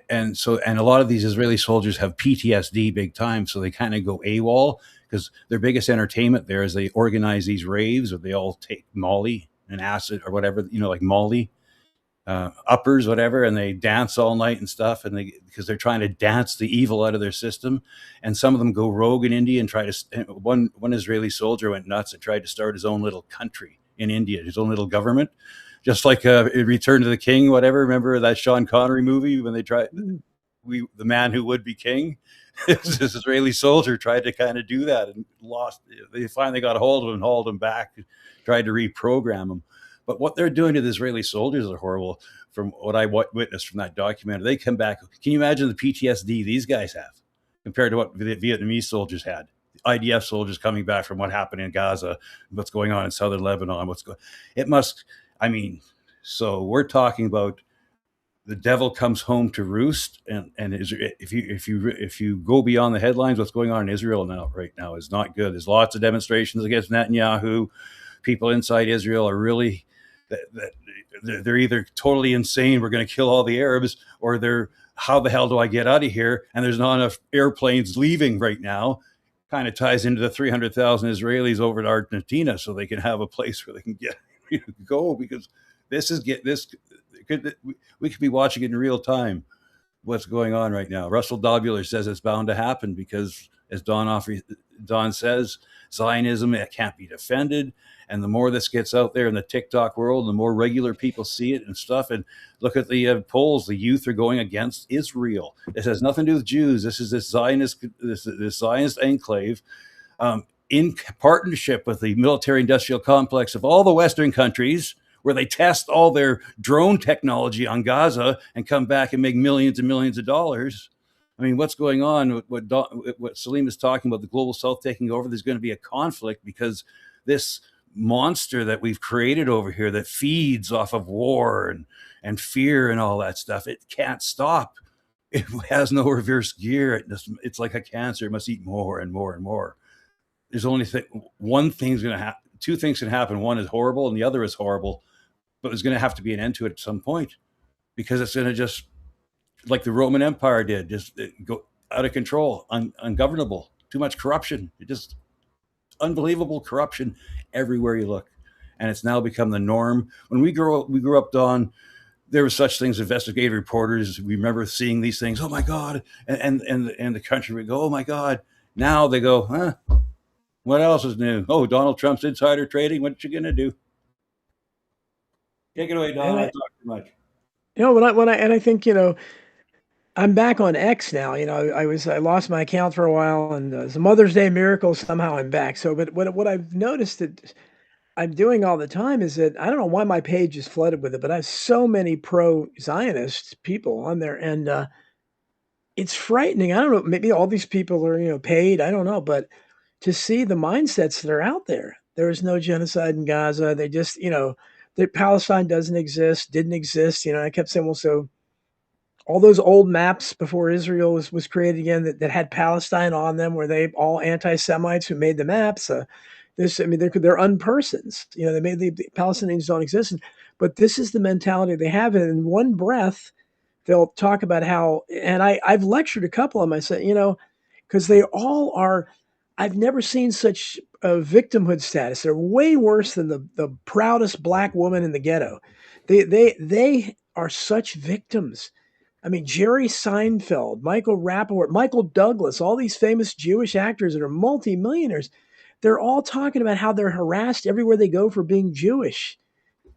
S4: and a lot of these Israeli soldiers have PTSD big time, so they kind of go AWOL, because their biggest entertainment there is they organize these raves, or they all take Molly and acid or whatever, like Molly. Uppers, whatever, and they dance all night and stuff, and because they're trying to dance the evil out of their system. And some of them go rogue in India and try to. One Israeli soldier went nuts and tried to start his own little country in India, his own little government, just like Return to the King, whatever. Remember that Sean Connery movie when they tried the man who would be king? This Israeli soldier tried to kind of do that and lost. They finally got a hold of him and hauled him back, tried to reprogram him. But what they're doing to the Israeli soldiers are horrible. From what I witnessed from that documentary, they come back. Can you imagine the PTSD these guys have compared to what the Vietnamese soldiers had? The IDF soldiers coming back from what happened in Gaza, what's going on in southern Lebanon, so we're talking about the devil comes home to roost, and if you go beyond the headlines, what's going on in Israel right now is not good. There's lots of demonstrations against Netanyahu. People inside Israel are really they're either totally insane, we're going to kill all the Arabs, or they're, how the hell do I get out of here? And there's not enough airplanes leaving right now. Kind of ties into the 300,000 Israelis over to Argentina, so they can have a place where they can go, because we could be watching it in real time, what's going on right now. Russell Dobular says it's bound to happen because, as Don says, Zionism, it can't be defended. And the more this gets out there in the TikTok world, the more regular people see it and stuff. And look at the polls. The youth are going against Israel. This has nothing to do with Jews. This is this Zionist enclave in partnership with the military-industrial complex of all the Western countries, where they test all their drone technology on Gaza and come back and make millions and millions of dollars. I mean, what's going on? What Salim is talking about, the global South taking over, there's going to be a conflict because this monster that we've created over here that feeds off of war and fear and all that stuff, it can't stop. It has no reverse gear. It's like a cancer. It must eat more and more and more. There's only one thing's going to happen. two things can happen. One is horrible and the other is horrible, but there's going to have to be an end to it at some point, because it's going to just, like the Roman Empire did, just go out of control, ungovernable, too much corruption. It just unbelievable corruption everywhere you look. And it's now become the norm. When we grew up, Don, there were such things, investigative reporters. We remember seeing these things. Oh my God. And the country would go, oh my God. Now they go, huh? What else is new? Oh, Donald Trump's insider trading. What you going to do? Take it away, Don. I talk too much.
S2: I think, I'm back on X now. I lost my account for a while, and it's a Mother's Day miracle. Somehow I'm back. So, but what I've noticed that I'm doing all the time is that I don't know why my page is flooded with it, but I have so many pro-Zionist people on there, and it's frightening. I don't know. Maybe all these people are paid. I don't know, but to see the mindsets that are out there, there is no genocide in Gaza. They just that Palestine doesn't exist, didn't exist. I kept saying, well, so all those old maps before Israel was created again that had Palestine on them, were they all anti-Semites who made the maps? They're unpersons. They made the Palestinians don't exist. But this is the mentality they have. And in one breath, they'll talk about how, and I've lectured a couple of them. I said, because they all are, I've never seen such a victimhood status. They're way worse than the proudest black woman in the ghetto. They are such victims. I mean, Jerry Seinfeld, Michael Rappaport, Michael Douglas, all these famous Jewish actors that are multimillionaires, they're all talking about how they're harassed everywhere they go for being Jewish.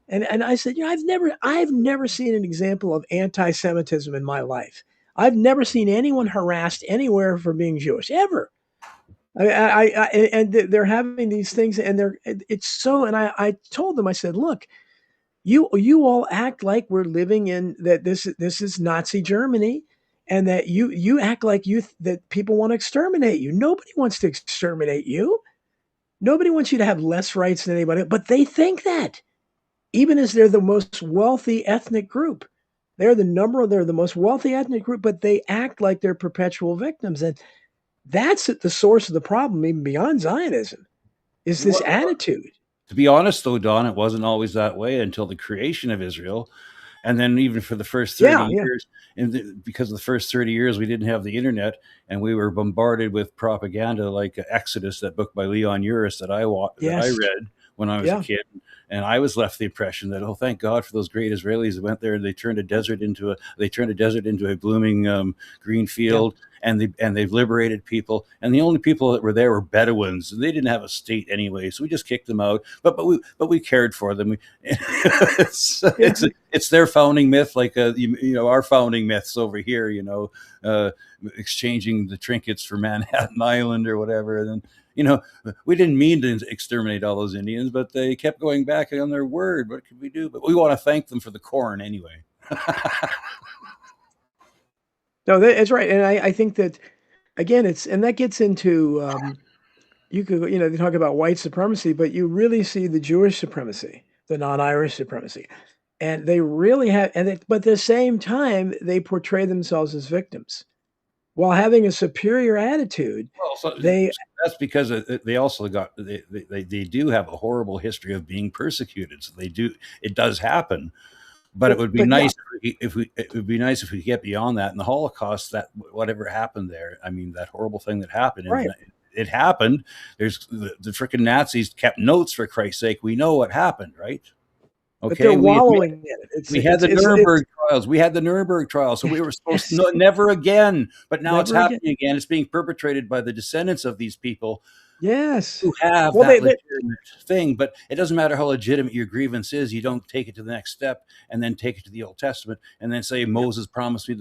S2: And I said, I've never seen an example of anti-Semitism in my life. I've never seen anyone harassed anywhere for being Jewish, ever. And they're having these things, and it's so. And I told them, I said, look, you all act like we're living in that this is Nazi Germany, and that you act like that people want to exterminate you. Nobody wants to exterminate you. Nobody wants you to have less rights than anybody, but they think that, even as they're the most wealthy ethnic group. They're the most wealthy ethnic group, but they act like they're perpetual victims. And that's at the source of the problem, even beyond Zionism, is this attitude.
S4: To be honest, though, Don, it wasn't always that way until the creation of Israel. And then even for the first 30 years, because of the first 30 years, we didn't have the internet, and we were bombarded with propaganda like Exodus, that book by Leon Uris that I read when I was a kid. And I was left the impression that, oh, thank God for those great Israelis that went there and they turned a desert into a blooming green field. Yeah. And they've liberated people, and the only people that were there were Bedouins, and they didn't have a state anyway, so we just kicked them out. But we cared for them. It's their founding myth, like our founding myths over here. Exchanging the trinkets for Manhattan Island or whatever. And then we didn't mean to exterminate all those Indians, but they kept going back on their word. What could we do? But we want to thank them for the corn anyway.
S2: No, that's right. And I think that, again, that gets into, you could, they talk about white supremacy, but you really see the Jewish supremacy, the non-Irish supremacy. And they really have, but at the same time, they portray themselves as victims while having a superior attitude.
S4: Well, that's because they also they do have a horrible history of being persecuted. So it does happen. But it would be nice if we get beyond that. And the Holocaust, that whatever happened there, I mean, that horrible thing that happened,
S2: right.
S4: It happened. There's the freaking Nazis kept notes, for Christ's sake. We know what happened, right?
S2: Okay, but they're wallowing in it.
S4: We had the Nuremberg trials. We had the Nuremberg trials, so we were supposed to never again. But now it's happening again. It's being perpetrated by the descendants of these people.
S2: Yes,
S4: who have that legitimate thing, but it doesn't matter how legitimate your grievance is. You don't take it to the next step and then take it to the Old Testament and then say Moses promised me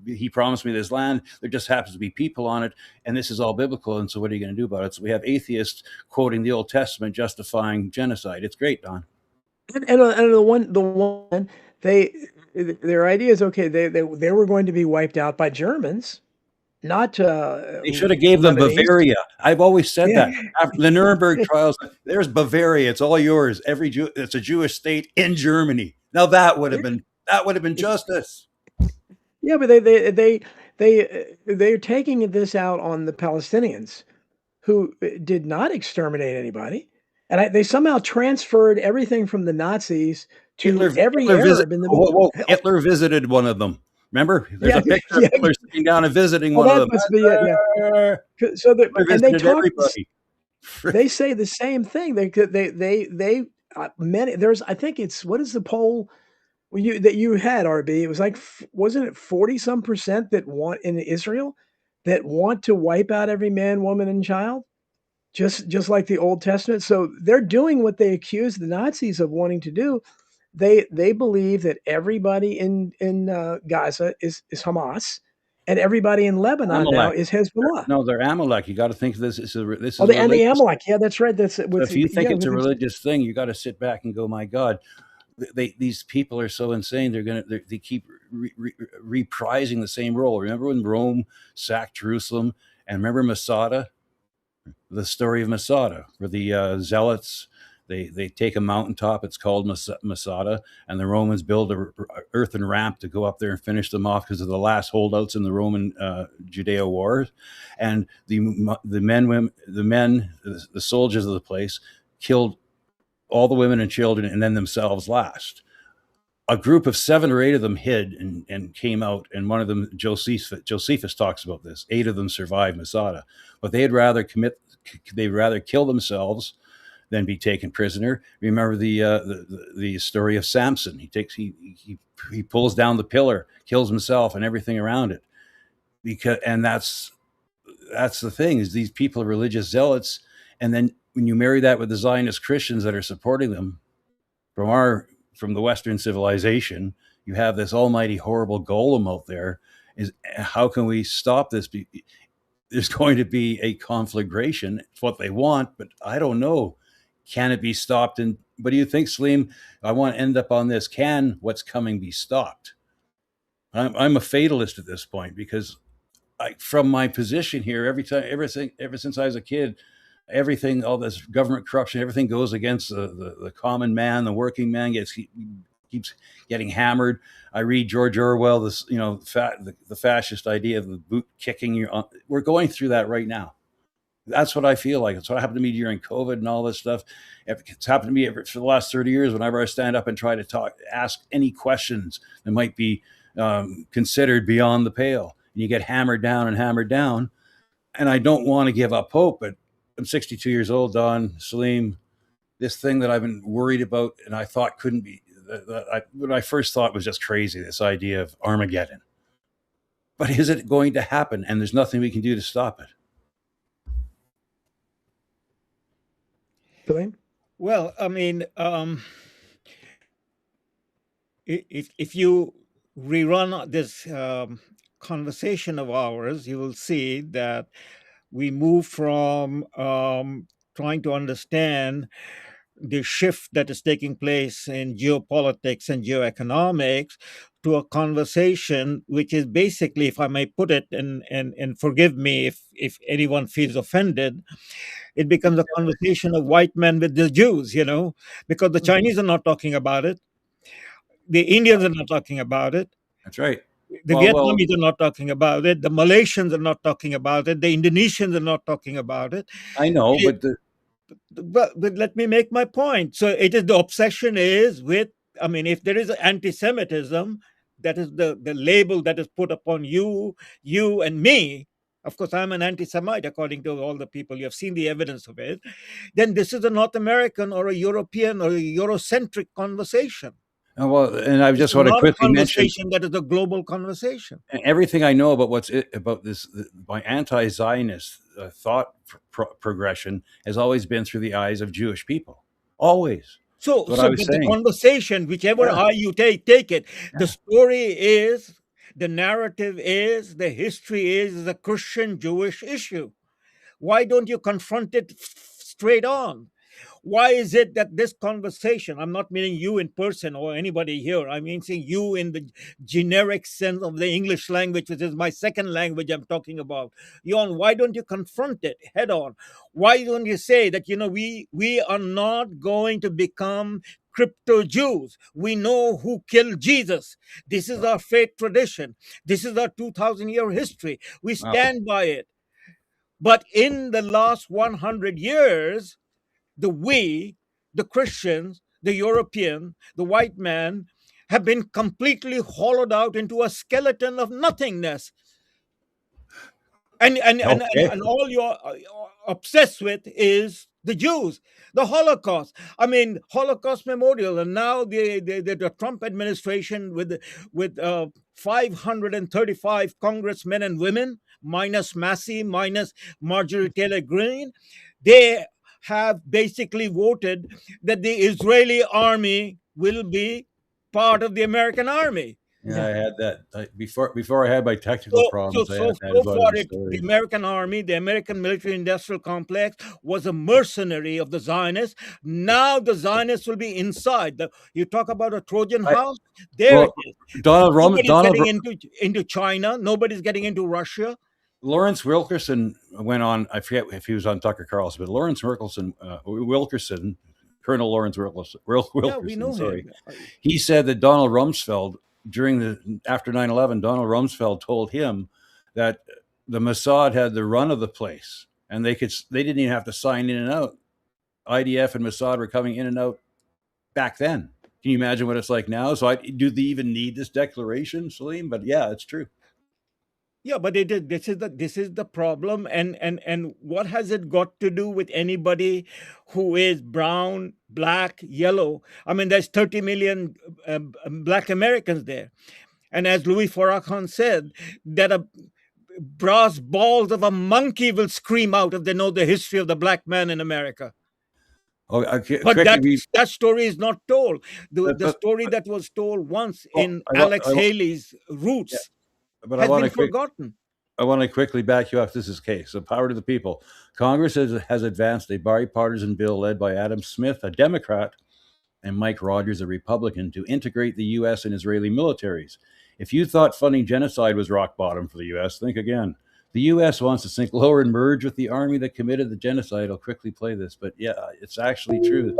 S4: he promised me this land. There just happens to be people on it, and this is all biblical. And so, what are you going to do about it? So we have atheists quoting the Old Testament justifying genocide. It's great, Don.
S2: And the one their idea is okay. They were going to be wiped out by Germans. Not
S4: they should have gave them Bavaria. I've always said that. After the Nuremberg trials, there's Bavaria. It's all yours. It's a Jewish state in Germany. Now that would have been justice.
S2: Yeah, but they're taking this out on the Palestinians, who did not exterminate anybody. And they somehow transferred everything from the Nazis to every Arab in the Middle.
S4: Whoa, Hitler visited one of them. Remember, there's
S2: Yeah,
S4: a picture
S2: yeah.
S4: of Hitler sitting down and visiting
S2: Well,
S4: one of
S2: that
S4: them.
S2: must be it. Yeah. So
S4: Hitler
S2: and they
S4: visited
S2: talk.
S4: everybody.
S2: They say the same thing. They many. There's, I think it's, what is the poll that you had, RB? It was like, wasn't it 40% that want in Israel that want to wipe out every man, woman, and child, just like the Old Testament. So they're doing what they accuse the Nazis of wanting to do. They believe that everybody in Gaza is Hamas, and everybody in Lebanon now
S4: Amalek.
S2: is Hezbollah.
S4: No, they're Amalek. You got to think this is
S2: Oh, and the
S4: religious.
S2: Amalek. Yeah, that's right. That's
S4: So if you think it's a religious thing, you got to sit back and go, my God, these people are so insane. They keep reprising the same role. Remember when Rome sacked Jerusalem, and remember Masada, the story of Masada, where the zealots, they take a mountaintop. It's called Masada, and the Romans build a earthen ramp to go up there and finish them off because of the last holdouts in the Roman Judeo wars. And the soldiers of the place killed all the women and children, and then themselves last. A group of 7 or 8 of them hid and came out, and one of them, Josephus talks about this. 8 of them survived Masada, but they'd rather kill themselves than be taken prisoner. Remember the story of Samson. He pulls down the pillar, kills himself and everything around it, and that's the thing, is these people are religious zealots, and then when you marry that with the Zionist Christians that are supporting them from the Western civilization, you have this almighty horrible golem out there. Is how can we stop this? There's going to be a conflagration. It's what they want, but I don't know. Can it be stopped? And what do you think, Salim? I want to end up on this. Can what's coming be stopped? I'm a fatalist at this point, because from my position here, ever since I was a kid, everything, all this government corruption, everything goes against the common man. The working man keeps getting hammered. I read George Orwell, the fascist idea of the boot kicking. We're going through that right now. That's what I feel like. It's what happened to me during COVID and all this stuff. It's happened to me for the last 30 years. Whenever I stand up and try to ask any questions that might be considered beyond the pale, and you get hammered down and hammered down. And I don't want to give up hope, but I'm 62 years old, Don, Salim. This thing that I've been worried about and I thought couldn't be, what I first thought was just crazy, this idea of Armageddon. But is it going to happen? And there's nothing we can do to stop it.
S2: Salim?
S3: Well, I mean, if you rerun this conversation of ours, you will see that we move from trying to understand the shift that is taking place in geopolitics and geoeconomics to a conversation which is basically, if I may put it, and forgive me if anyone feels offended, it becomes a conversation of white men with the Jews, because the Chinese are not talking about it. The Indians are not talking about it.
S4: That's right.
S3: The Vietnamese are not talking about it. The Malaysians are not talking about it. The Indonesians are not talking about it.
S4: I know,
S3: but let me make my point. So it is, the obsession is with, if there is anti-Semitism, that is the label that is put upon you and me. Of course, I'm an anti-Semite, according to all the people. You have seen the evidence of it. Then this is a North American or a European or a Eurocentric conversation.
S4: Well, and I just want to quickly mention
S3: that is a global conversation.
S4: Everything I know about this, my anti-Zionist thought progression has always been through the eyes of Jewish people. Always.
S3: So the conversation, whichever eye you take it. The story is, the narrative is, the history is a Christian-Jewish issue. Why don't you confront it straight on? Why is it that this conversation, I'm not meaning you in person or anybody here, I mean saying you in the generic sense of the English language, which is my second language I'm talking about. Jon, why don't you confront it head on? Why don't you say that, we are not going to become crypto-Jews. We know who killed Jesus. This is our faith tradition. This is our 2,000-year history. We stand by it. But in the last 100 years, we, the Christians, the European, the white man, have been completely hollowed out into a skeleton of nothingness.
S4: Okay.
S3: And all you're obsessed with is the Jews, the Holocaust. I mean, Holocaust memorial, and now the Trump administration with 535 congressmen and women, minus Massey, minus Marjorie Taylor Greene, they have basically voted that the Israeli army will be part of the American army.
S4: Yeah, I had that before I had my technical problems. I had that
S3: So
S4: as one
S3: far,
S4: of the
S3: the
S4: stories.
S3: American army, the American military-industrial complex, was a mercenary of the Zionists. Now the Zionists will be inside. You talk about a Trojan horse. There it
S4: Well,
S3: is.
S4: Donald
S3: Nobody's getting
S4: Donald
S3: into China. Nobody's getting into Russia.
S4: Lawrence Wilkerson went on. I forget if he was on Tucker Carlson, but Lawrence Wilkerson, Colonel Lawrence Wilkerson,
S3: Yeah, we know
S4: sorry,
S3: him.
S4: he said that Donald Rumsfeld after 9/11, Donald Rumsfeld told him that the Mossad had the run of the place, and they didn't even have to sign in and out. IDF and Mossad were coming in and out back then. Can you imagine what it's like now? So do they even need this declaration, Salim? But yeah, it's true.
S3: Yeah, but this is the problem, and what has it got to do with anybody who is brown, black, yellow? I mean, there's 30 million black Americans there, and as Louis Farrakhan said, that a brass balls of a monkey will scream out if they know the history of the black man in America.
S4: Oh,
S3: But
S4: quickly,
S3: that story is not told. The
S4: but-
S3: story that was told once
S4: Oh,
S3: in
S4: I wa-
S3: Alex
S4: I wa-
S3: Haley's Roots
S4: but I
S3: has
S4: want
S3: been
S4: to quick.
S3: forgotten.
S4: I want to quickly back you up. This is case. So power to the people. Congress has advanced a bipartisan bill led by Adam Smith, a Democrat, and Mike Rogers, a Republican, to integrate the U.S. and Israeli militaries. If you thought funding genocide was rock bottom for the U.S., think again. The U.S. wants to sink lower and merge with the army that committed the genocide. I'll quickly play this, but yeah, it's actually true.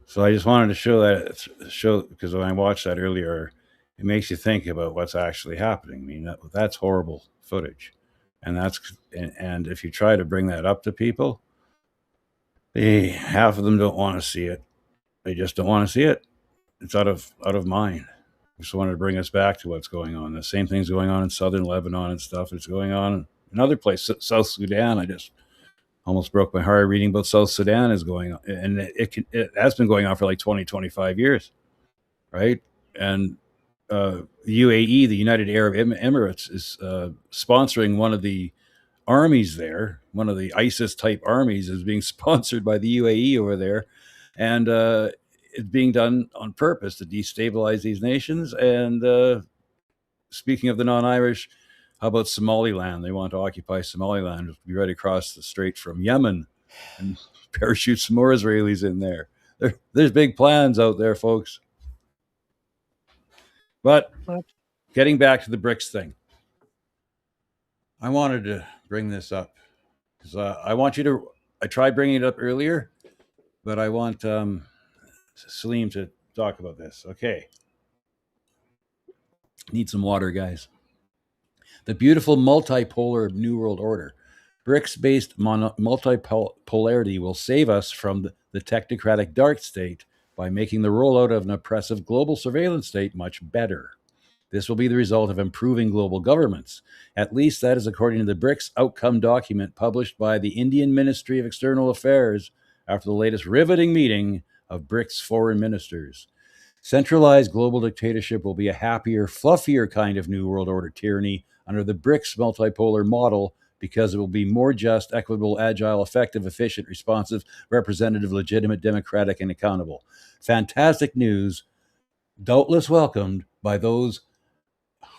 S4: So I just wanted to show because when I watched that earlier, it makes you think about what's actually happening. I mean, that's horrible footage, and and if you try to bring that up to people, half of them don't want to see it. They just don't want to see it. It's out of mind. I just wanted to bring us back to what's going on. The same thing's going on in southern Lebanon and stuff. It's going on in other places. South Sudan. I just almost broke my heart reading about South Sudan is going on, and it has been going on for like 20, 25 years, right? And UAE, the United Arab Emirates, is sponsoring one of the armies there. One of the ISIS type armies is being sponsored by the UAE over there, and it's being done on purpose to destabilize these nations. And speaking of the non-Irish, how about Somaliland? They want to occupy Somaliland, be right across the strait from Yemen, and parachute some more Israelis in there. There's big plans out there, folks. But getting back to the BRICS thing, I wanted to bring this up because I want you to. I tried bringing it up earlier, but I want Salim to talk about this. Okay. Need some water, guys. The beautiful multipolar New World Order. BRICS-based multipolarity will save us from the technocratic dark state by making the rollout of an oppressive global surveillance state much better. This will be the result of improving global governments. At least that is according to the BRICS outcome document published by the Indian Ministry of External Affairs after the latest riveting meeting of BRICS foreign ministers. Centralized global dictatorship will be a happier, fluffier kind of New World Order tyranny under the BRICS multipolar model because it will be more just, equitable, agile, effective, efficient, responsive, representative, legitimate, democratic, and accountable. Fantastic news, doubtless welcomed by those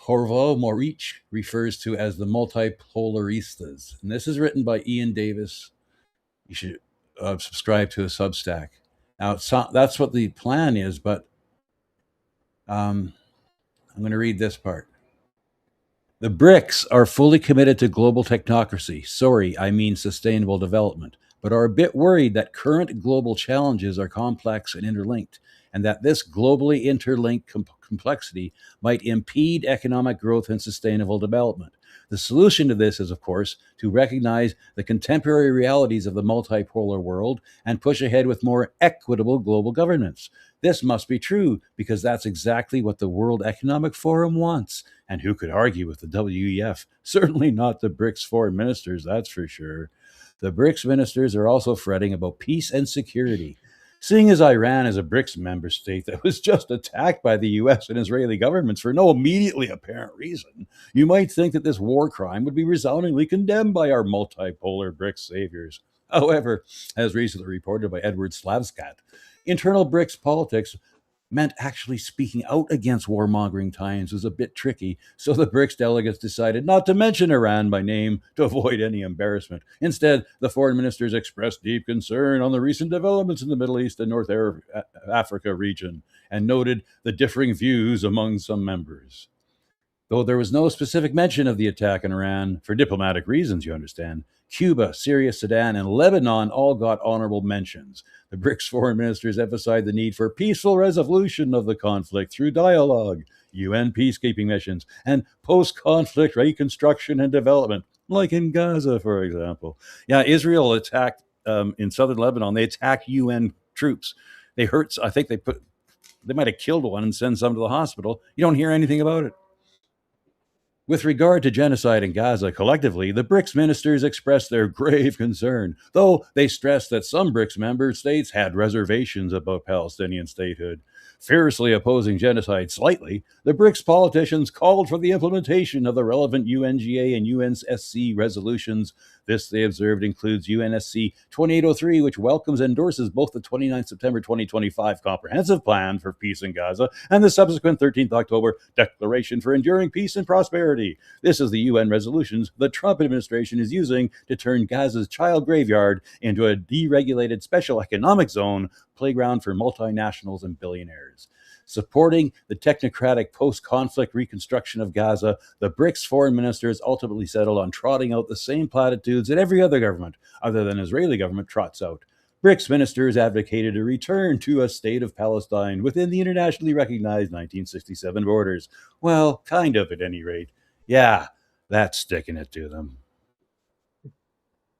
S4: Horval Morich refers to as the multipolaristas. And this is written by Ian Davis. You should subscribe to a Substack. Now, that's what the plan is, but I'm going to read this part. The BRICS are fully committed to global technocracy. Sorry, I mean sustainable development, but are a bit worried that current global challenges are complex and interlinked, and that this globally interlinked complexity might impede economic growth and sustainable development. The solution to this is, of course, to recognize the contemporary realities of the multipolar world and push ahead with more equitable global governance. This must be true because that's exactly what the World Economic Forum wants. And who could argue with the WEF? Certainly not the BRICS foreign ministers, that's for sure. The BRICS ministers are also fretting about peace and security. Seeing as Iran is a BRICS member state that was just attacked by the US and Israeli governments for no immediately apparent reason, you might think that this war crime would be resoundingly condemned by our multipolar BRICS saviors. However, as recently reported by Edward Slavskat, internal BRICS politics meant actually speaking out against warmongering times was a bit tricky, so the BRICS delegates decided not to mention Iran by name to avoid any embarrassment. Instead, the foreign ministers expressed deep concern on the recent developments in the Middle East and North Africa region and noted the differing views among some members. Though there was no specific mention of the attack in Iran, for diplomatic reasons, you understand, Cuba, Syria, Sudan, and Lebanon all got honorable mentions. The BRICS foreign ministers emphasized the need for peaceful resolution of the conflict through dialogue, UN peacekeeping missions, and post-conflict reconstruction and development, like in Gaza, for example. Yeah, Israel attacked in southern Lebanon. They attacked UN troops. They hurt, I think they might have killed one and sent some to the hospital. You don't hear anything about it. With regard to genocide in Gaza collectively, the BRICS ministers expressed their grave concern, though they stressed that some BRICS member states had reservations about Palestinian statehood. Fiercely opposing genocide slightly, the BRICS politicians called for the implementation of the relevant UNGA and UNSC resolutions. This, they observed, includes UNSC 2803, which welcomes and endorses both the 29 September 2025 Comprehensive Plan for Peace in Gaza and the subsequent 13th October Declaration for Enduring Peace and Prosperity. This is the UN resolutions the Trump administration is using to turn Gaza's child graveyard into a deregulated special economic zone, playground for multinationals and billionaires. Supporting the technocratic post-conflict reconstruction of Gaza, the BRICS foreign ministers ultimately settled on trotting out the same platitudes that every other government, other than Israeli government, trots out. BRICS ministers advocated a return to a state of Palestine within the internationally recognized 1967 borders. Well, kind of at any rate. Yeah, that's sticking it to them.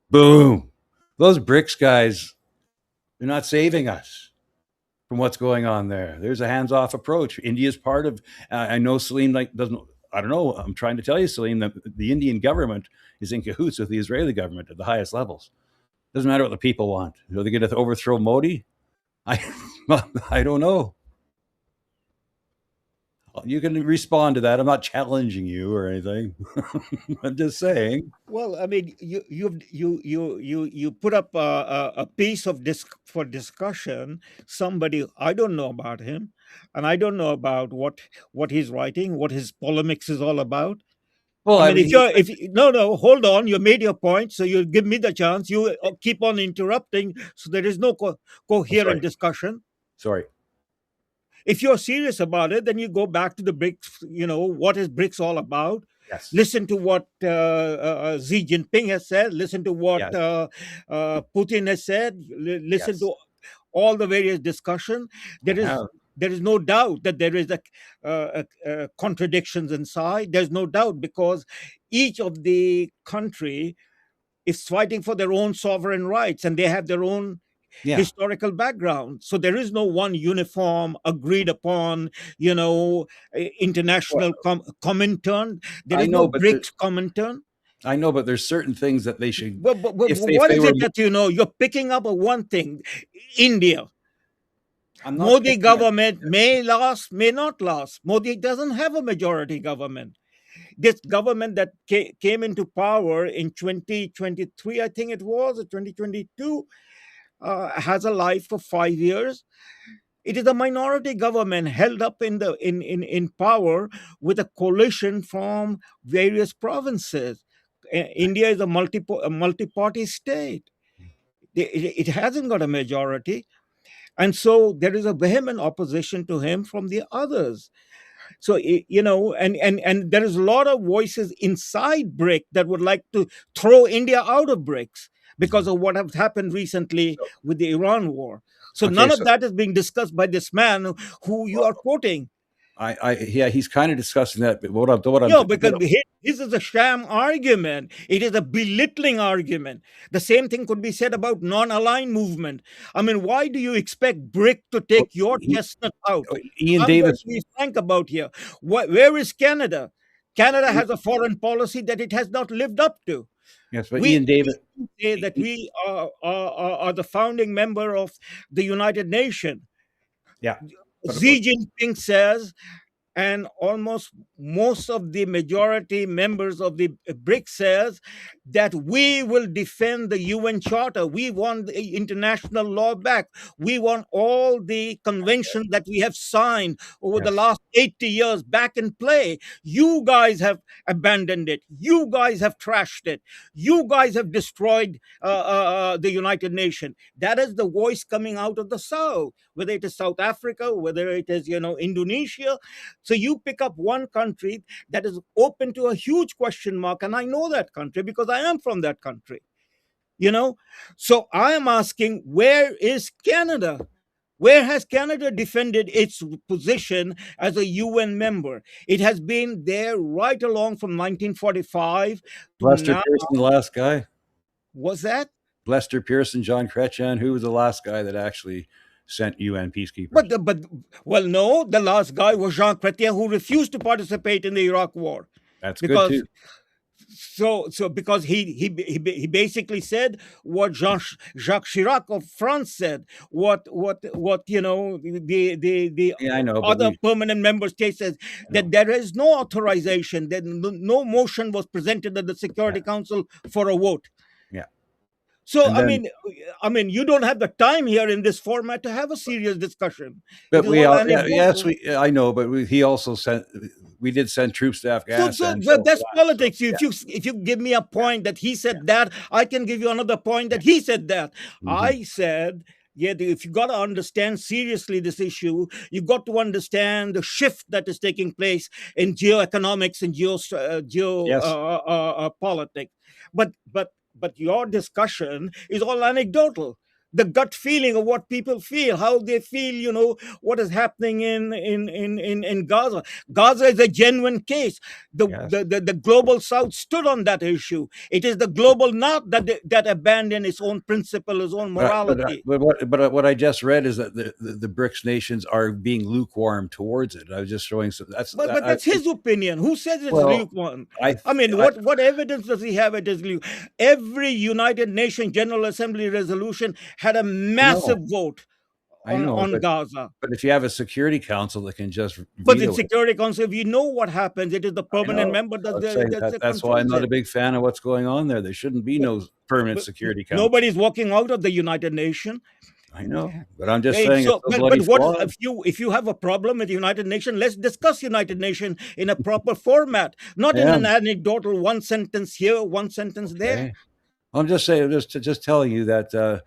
S4: Boom. Those BRICS guys, they're not saving us from what's going on there. There's a hands-off approach. India's part of, I know Salim doesn't, I don't know, I'm trying to tell you, Salim, that the Indian government is in cahoots with the Israeli government at the highest levels. Doesn't matter what the people want. Are they going to overthrow Modi? I don't know. You can respond to that. I'm not challenging you or anything. I'm just saying.
S3: Well, I mean, you put up a piece of for discussion. Somebody, I don't know about him, and I don't know about what he's writing, what his polemics is all about.
S4: Well,
S3: I mean, no, hold on. You made your point, so you give me the chance. You keep on interrupting, so there is no coherent discussion.
S4: Sorry.
S3: If you're serious about it, then you go back to the BRICS. You know, what is BRICS all about?
S4: Yes.
S3: Listen to what Xi Jinping has said. Listen to what Putin has said. Listen to all the various discussion. There is no doubt that there is a contradictions inside. There's no doubt because each of the country is fighting for their own sovereign rights, and they have their own historical background. So there is no one uniform, agreed upon, you know, international Comintern. There
S4: I
S3: is no
S4: know, but
S3: BRICS Comintern.
S4: I know, but there's certain things that they should,
S3: But
S4: if
S3: what
S4: they
S3: is
S4: were.
S3: it that you know? You're picking up on one thing. India.
S4: I'm not
S3: Modi
S4: picking up.
S3: government may last, may not last. Modi doesn't have a majority government. This government that came into power in 2023, I think it was, or 2022, has a life for 5 years. It is a minority government held up in power with a coalition from various provinces. India is a multi-party state. It hasn't got a majority. And so there is a vehement opposition to him from the others. So you know, and there is a lot of voices inside BRIC that would like to throw India out of BRICS because of what has happened recently
S4: So,
S3: with the Iran war. So
S4: okay,
S3: none of
S4: so
S3: that is being discussed by this man who you are quoting.
S4: yeah, he's kind of discussing that. But what I'm
S3: Yeah, because this is a sham argument. It is a belittling argument. The same thing could be said about non-aligned movement. I mean, why do you expect BRIC to take your chestnut out?
S4: Ian
S3: I'm going
S4: Davis.
S3: to be frank about here. Where is Canada? Canada has a foreign policy that it has not lived up to.
S4: Yes, but
S3: We
S4: Ian Davis.
S3: say that we are the founding member of the United Nations.
S4: Yeah.
S3: Xi Jinping says, and almost most of the majority members of the BRICS says that we will defend the UN Charter. We want the international law back. We want all the conventions that we have signed over the last 80 years back in play. You guys have abandoned it. You guys have trashed it. You guys have destroyed the United Nations. That is the voice coming out of the South, whether it is South Africa, whether it is, you know, Indonesia. So you pick up one country that is open to a huge question mark, and I know that country because I am from that country, you know. So I am asking, where is Canada? Where has Canada defended its position as a UN member? It has been there right along from 1945 to
S4: Lester
S3: now.
S4: Pearson, the last guy.
S3: Was that?
S4: Lester Pearson, John Chrétien, who was the last guy that actually sent UN peacekeepers?
S3: But well, no, the last guy was Jean Chrétien, who refused to participate in the Iraq War.
S4: That's
S3: Because
S4: good too.
S3: so because he basically said what Jacques Chirac of France said, what you know, the
S4: Yeah, I know, but
S3: other permanent member states says, that there is no authorization, that no motion was presented at the Security Council for a vote.
S4: Yeah.
S3: So
S4: And then-
S3: I mean, you don't have the time here in this format to have a serious discussion.
S4: But
S3: It is
S4: we
S3: all
S4: all,
S3: anecdotal.
S4: yes, I know, but he also sent. We did send troops to Afghanistan.
S3: So that's politics. If you give me a point that he said that, I can give you another point that he said that. I said, yeah, if you got to understand seriously this issue, you got to understand the shift that is taking place in geoeconomics and politics. But your discussion is all anecdotal. The gut feeling of what people feel, how they feel, you know, what is happening in Gaza. Gaza is a genuine case. The global South stood on that issue. It is the global North that abandoned its own principle, its own morality.
S4: But what I just read is that the BRICS nations are being lukewarm towards it. I was just showing some.
S3: But that's his opinion. Who says it's lukewarm? I mean, what evidence does he have it is lukewarm? Every United Nations General Assembly resolution had a massive vote on Gaza.
S4: But if you have a Security Council that can just
S3: but the Security Council, if you know what happens, it is the permanent member
S4: that's why I'm not a big fan of what's going on there. There shouldn't be no permanent Security Council.
S3: Nobody's walking out of the United Nations.
S4: I know, but I'm just saying.
S3: If you have a problem with the United Nations, let's discuss United Nations in a proper format, not in an anecdotal one sentence here, one sentence there.
S4: I'm just saying, just telling you that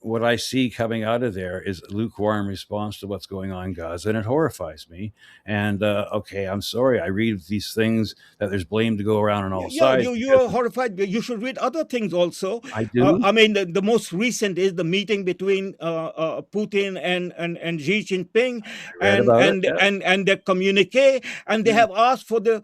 S4: what I see coming out of there is a lukewarm response to what's going on in Gaza, and it horrifies me. And okay, I'm sorry. I read these things that there's blame to go around on all sides.
S3: You are horrified. You should read other things also.
S4: I do.
S3: I mean, the most recent is the meeting between Putin and Xi Jinping, and their communique, and they have asked for the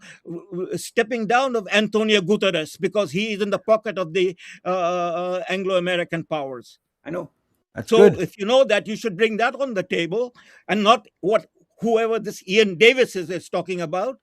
S3: stepping down of Antonio Guterres because he is in the pocket of the Anglo-American powers.
S4: I know. That's
S3: So
S4: good.
S3: if you know that, you should bring that on the table, and not what whoever this Ian Davis is talking about.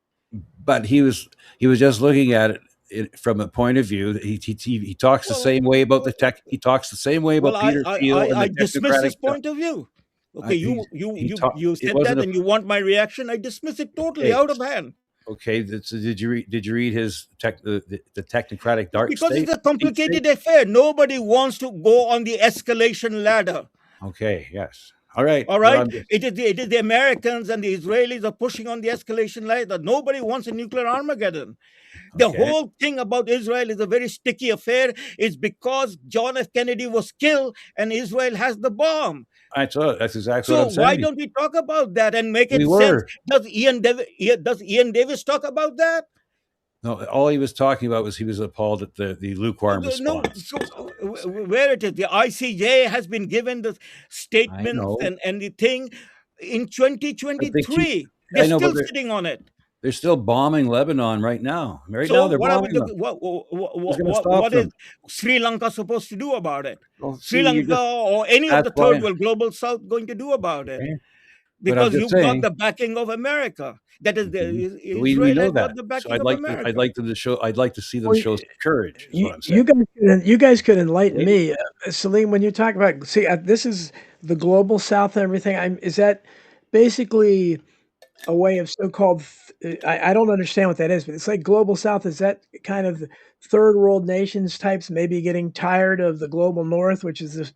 S4: But he was just looking at it from a point of view. He talks the
S3: Well,
S4: same way about the tech. He talks the same way
S3: well,
S4: about Peter Thiel and
S3: I
S4: the
S3: dismiss
S4: technocratic
S3: his
S4: stuff.
S3: point of view. Okay,
S4: He talked.
S3: you
S4: It
S3: said that,
S4: wasn't a
S3: and you want my reaction. I dismiss it totally
S4: okay.
S3: out of hand.
S4: Okay, so did you read his the technocratic dark
S3: Because it's
S4: state?
S3: a
S4: Deep state?
S3: complicated affair. Nobody wants to go on the escalation ladder.
S4: Okay, yes. All right.
S3: All
S4: No,
S3: right,
S4: I'm just
S3: it is the Americans and the Israelis are pushing on the escalation ladder. Nobody wants a nuclear Armageddon. The
S4: okay.
S3: whole thing about Israel is a very sticky affair. It's because John F. Kennedy was killed and Israel has the bomb.
S4: That's exactly what
S3: So
S4: I'm
S3: why
S4: saying.
S3: don't we talk about that and make
S4: We
S3: it sense?
S4: were.
S3: Does Ian Davis talk about that?
S4: No, all he was talking about was he was appalled at the lukewarm
S3: No.
S4: response.
S3: So where it is, the ICJ has been given the
S4: I
S3: statements
S4: know,
S3: and the thing in
S4: but they keep.
S3: 2023. They're
S4: I know, but
S3: still sitting on it.
S4: they're still bombing Lebanon right now. Right now,
S3: So
S4: they're
S3: what are we
S4: bombing
S3: doing?
S4: them. Who's going to
S3: What,
S4: stop
S3: what is
S4: them?
S3: Sri Lanka supposed to do about it?
S4: Well,
S3: Sri
S4: see, you
S3: Lanka
S4: just.
S3: or any of
S4: That's
S3: the third
S4: why.
S3: world global south going to do about it?
S4: Okay, but I'm
S3: Because
S4: just
S3: you've got
S4: saying.
S3: the backing of America. That is,
S4: Okay, we
S3: Israel
S4: know
S3: has got
S4: that.
S3: the
S4: So
S3: backing of
S4: I'd
S3: America.
S4: like them to show. I'd like to see them
S2: Well,
S4: show some courage. Is
S2: you,
S4: what I'm saying.
S2: you guys, you guys could enlighten
S4: Okay?
S2: me, Salim. When you talk about, see, this is the global South and everything. Is that basically a way of so-called? I don't understand what that is, but it's like global South. Is that kind of third world nations types maybe getting tired of the global North, which is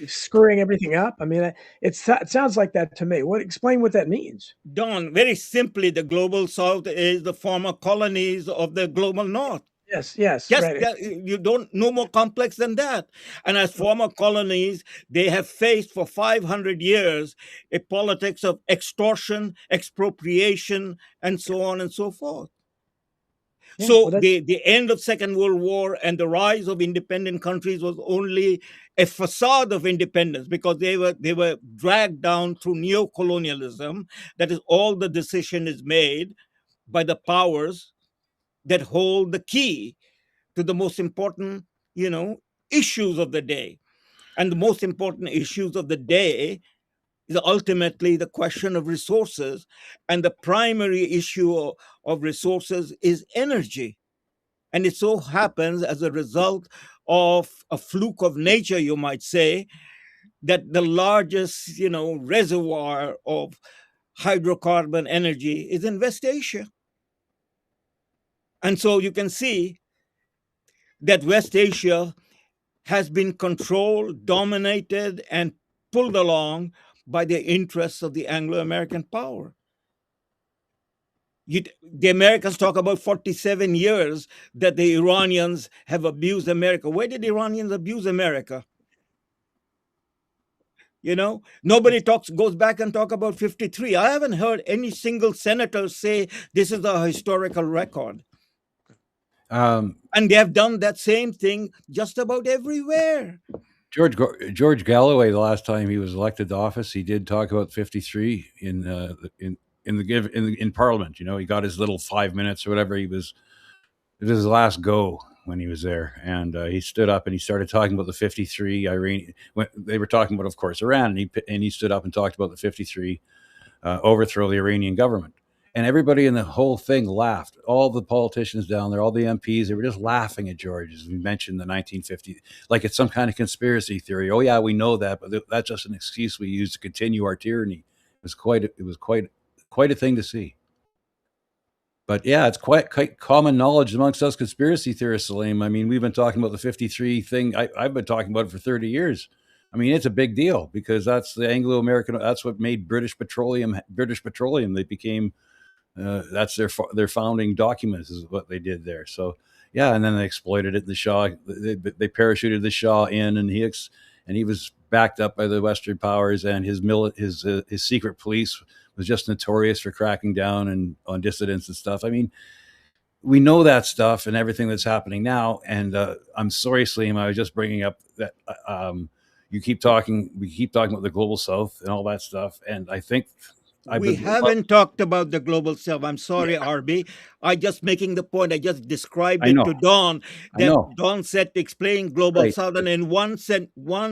S2: screwing everything up? I mean, it sounds like that to me. Explain what that means?
S3: Don, very simply, the global south is the former colonies of the global north.
S2: Yes,
S3: Just
S2: right.
S3: you don't no more complex than that. And as former colonies, they have faced for 500 years a politics of extortion, expropriation, and so on and so forth.
S2: Yeah, well,
S3: So
S2: that's
S3: the end of Second World War and the rise of independent countries was only a facade of independence, because they were dragged down through neocolonialism. That is, all the decision is made by the powers that hold the key to the most important, you know, issues of the day. And the most important issues of the day is ultimately the question of resources. And the primary issue of resources is energy. And it so happens, as a result of a fluke of nature, you might say, that the largest, reservoir of hydrocarbon energy is in West Asia. And so you can see that West Asia has been controlled, dominated, and pulled along by the interests of the Anglo-American power. The Americans talk about 47 years that the Iranians have abused America. Where did the Iranians abuse America? Nobody goes back and talk about 53. I haven't heard any single senator say this is a historical record.
S4: Um,
S3: And they have done that same thing just about everywhere.
S4: George Galloway, the last time he was elected to office, he did talk about 53 in Parliament. He got his little 5 minutes or whatever. It was his last go when he was there, and he stood up and he started talking about the 53 Iranian. When they were talking about, of course, Iran, and he stood up and talked about the 53 overthrow of the Iranian government. And everybody in the whole thing laughed. All the politicians down there, all the MPs, they were just laughing at George as we mentioned the 1950s, like it's some kind of conspiracy theory. Oh yeah, we know that, but that's just an excuse we use to continue our tyranny. It was quite a thing to see. But yeah, it's quite common knowledge amongst us conspiracy theorists, Salim. I mean, we've been talking about the 53 thing. I've been talking about it for 30 years. I mean, it's a big deal because that's the Anglo-American. That's what made British Petroleum. They became. That's their founding documents is what they did there. So yeah, and then they exploited it. The Shah, they parachuted the Shah in, and he was backed up by the Western powers, and his secret police was just notorious for cracking down on dissidents and stuff. I mean, we know that stuff and everything that's happening now. And I'm sorry, Salim, I was just bringing up that we keep talking about the global South and all that stuff, and I think
S3: We haven't talked about the global south. I'm sorry, RB. I just making the point. I just described
S4: I
S3: it
S4: know.
S3: to Don.
S4: I
S3: That
S4: know.
S3: Don said to explain global
S4: Right.
S3: south, and in one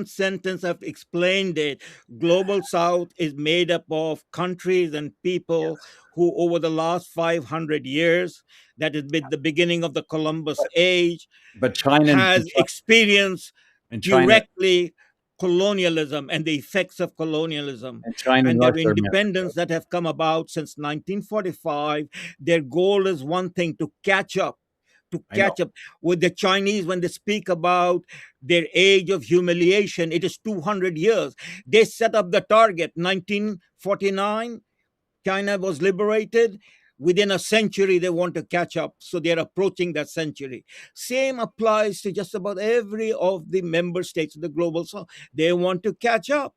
S3: sentence I've explained it. Global south is made up of countries and people
S4: Yes.
S3: who, over the last 500 years, that has been the beginning of the Columbus age,
S4: But China
S3: has experienced
S4: and China
S3: directly colonialism and the effects of colonialism,
S4: and China and
S3: and their
S4: Russia are members.
S3: independence that have come about since 1945. Their goal is one thing: to catch up,
S4: I know.
S3: with the Chinese. When they speak about their age of humiliation, it is 200 years. They set up the target 1949. China was liberated. Within a century, they want to catch up. So they're approaching that century. Same applies to just about every of the member states of the global south. They want to catch up.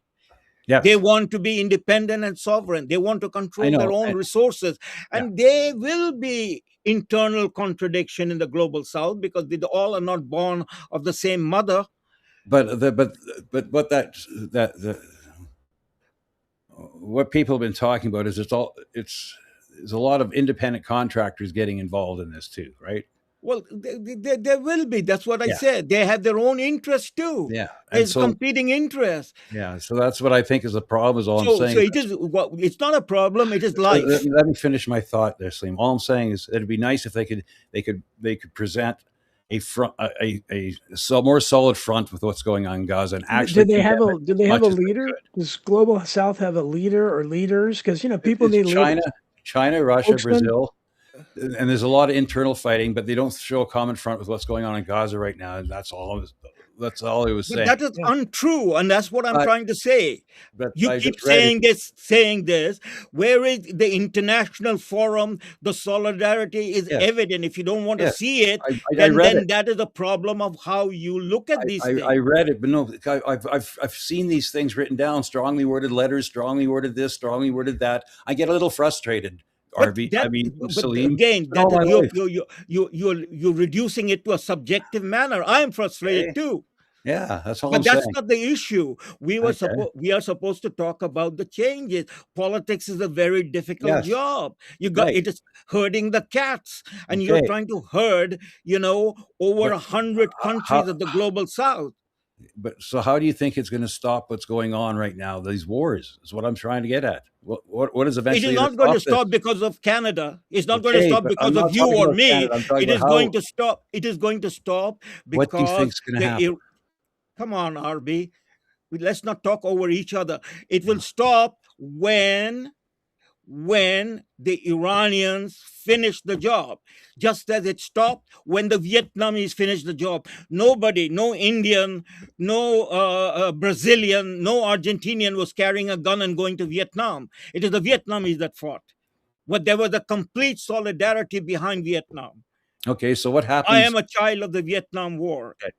S4: Yes.
S3: They want to be independent and sovereign. They want to
S4: I
S3: control their
S4: know.
S3: own resources.
S4: Yeah.
S3: And there will be internal contradiction in the global south, because they all are not born of the same mother.
S4: But what people have been talking about is there's a lot of independent contractors getting involved in this too, right?
S3: Well, there will be. That's what I
S4: Yeah.
S3: said. They have their own interests too.
S4: Yeah. And
S3: There's competing interests.
S4: yeah, so that's what I think is the problem. Is all I'm
S3: So
S4: saying.
S3: it is. Well, it's not a problem. It is life.
S4: Let me finish my thought there, Salim. All I'm saying is it'd be nice if they could present a front, a more solid front with what's going on in Gaza, and actually.
S2: Do they have a
S4: as they
S2: leader?
S4: could.
S2: Does Global South have a leader or leaders? Because people
S4: It's
S2: need leaders.
S4: China, Russia,
S2: Spokesman?
S4: Brazil, and there's a lot of internal fighting, but they don't show a common front with what's going on in Gaza right now. And that's all he was
S3: But
S4: saying.
S3: that is untrue, and that's what I'm trying to say.
S4: But
S3: You
S4: I
S3: keep
S4: just read it.
S3: saying this. Where is the international forum? The solidarity is
S4: Yes.
S3: evident. If you don't want to
S4: Yes.
S3: see it,
S4: I read
S3: then
S4: it.
S3: that is a problem of how you look at these things.
S4: I read it, but no, I've seen these things written down, strongly worded letters, strongly worded this, strongly worded that. I get a little frustrated. RB, Salim.
S3: Again,
S4: all my life.
S3: you're reducing it to a subjective manner. I am frustrated
S4: Okay.
S3: too.
S4: Yeah, that's all
S3: But
S4: I'm
S3: that's
S4: saying.
S3: not the issue. We are supposed to talk about the changes. Politics is a very difficult
S4: Yes.
S3: job.
S4: Right.
S3: It is herding the cats, and you're
S4: Okay.
S3: trying to herd, over 100 countries of the global south.
S4: But so how do you think it's going to stop what's going on right now? These wars is what I'm trying to get at. What is
S3: It
S4: eventually
S3: is not going to stop because of Canada. It's not going to stop because of you or me. It is going to stop. It is going to stop because
S4: what do you think's going to happen?
S3: Come on, RB. Let's not talk over each other. It will stop when the Iranians finish the job, just as it stopped when the Vietnamese finished the job. Nobody, no Indian, no Brazilian, no Argentinian was carrying a gun and going to Vietnam. It is the Vietnamese that fought. But there was a complete solidarity behind Vietnam.
S4: Okay, so what happens?
S3: I am a child of the Vietnam War.
S4: Okay.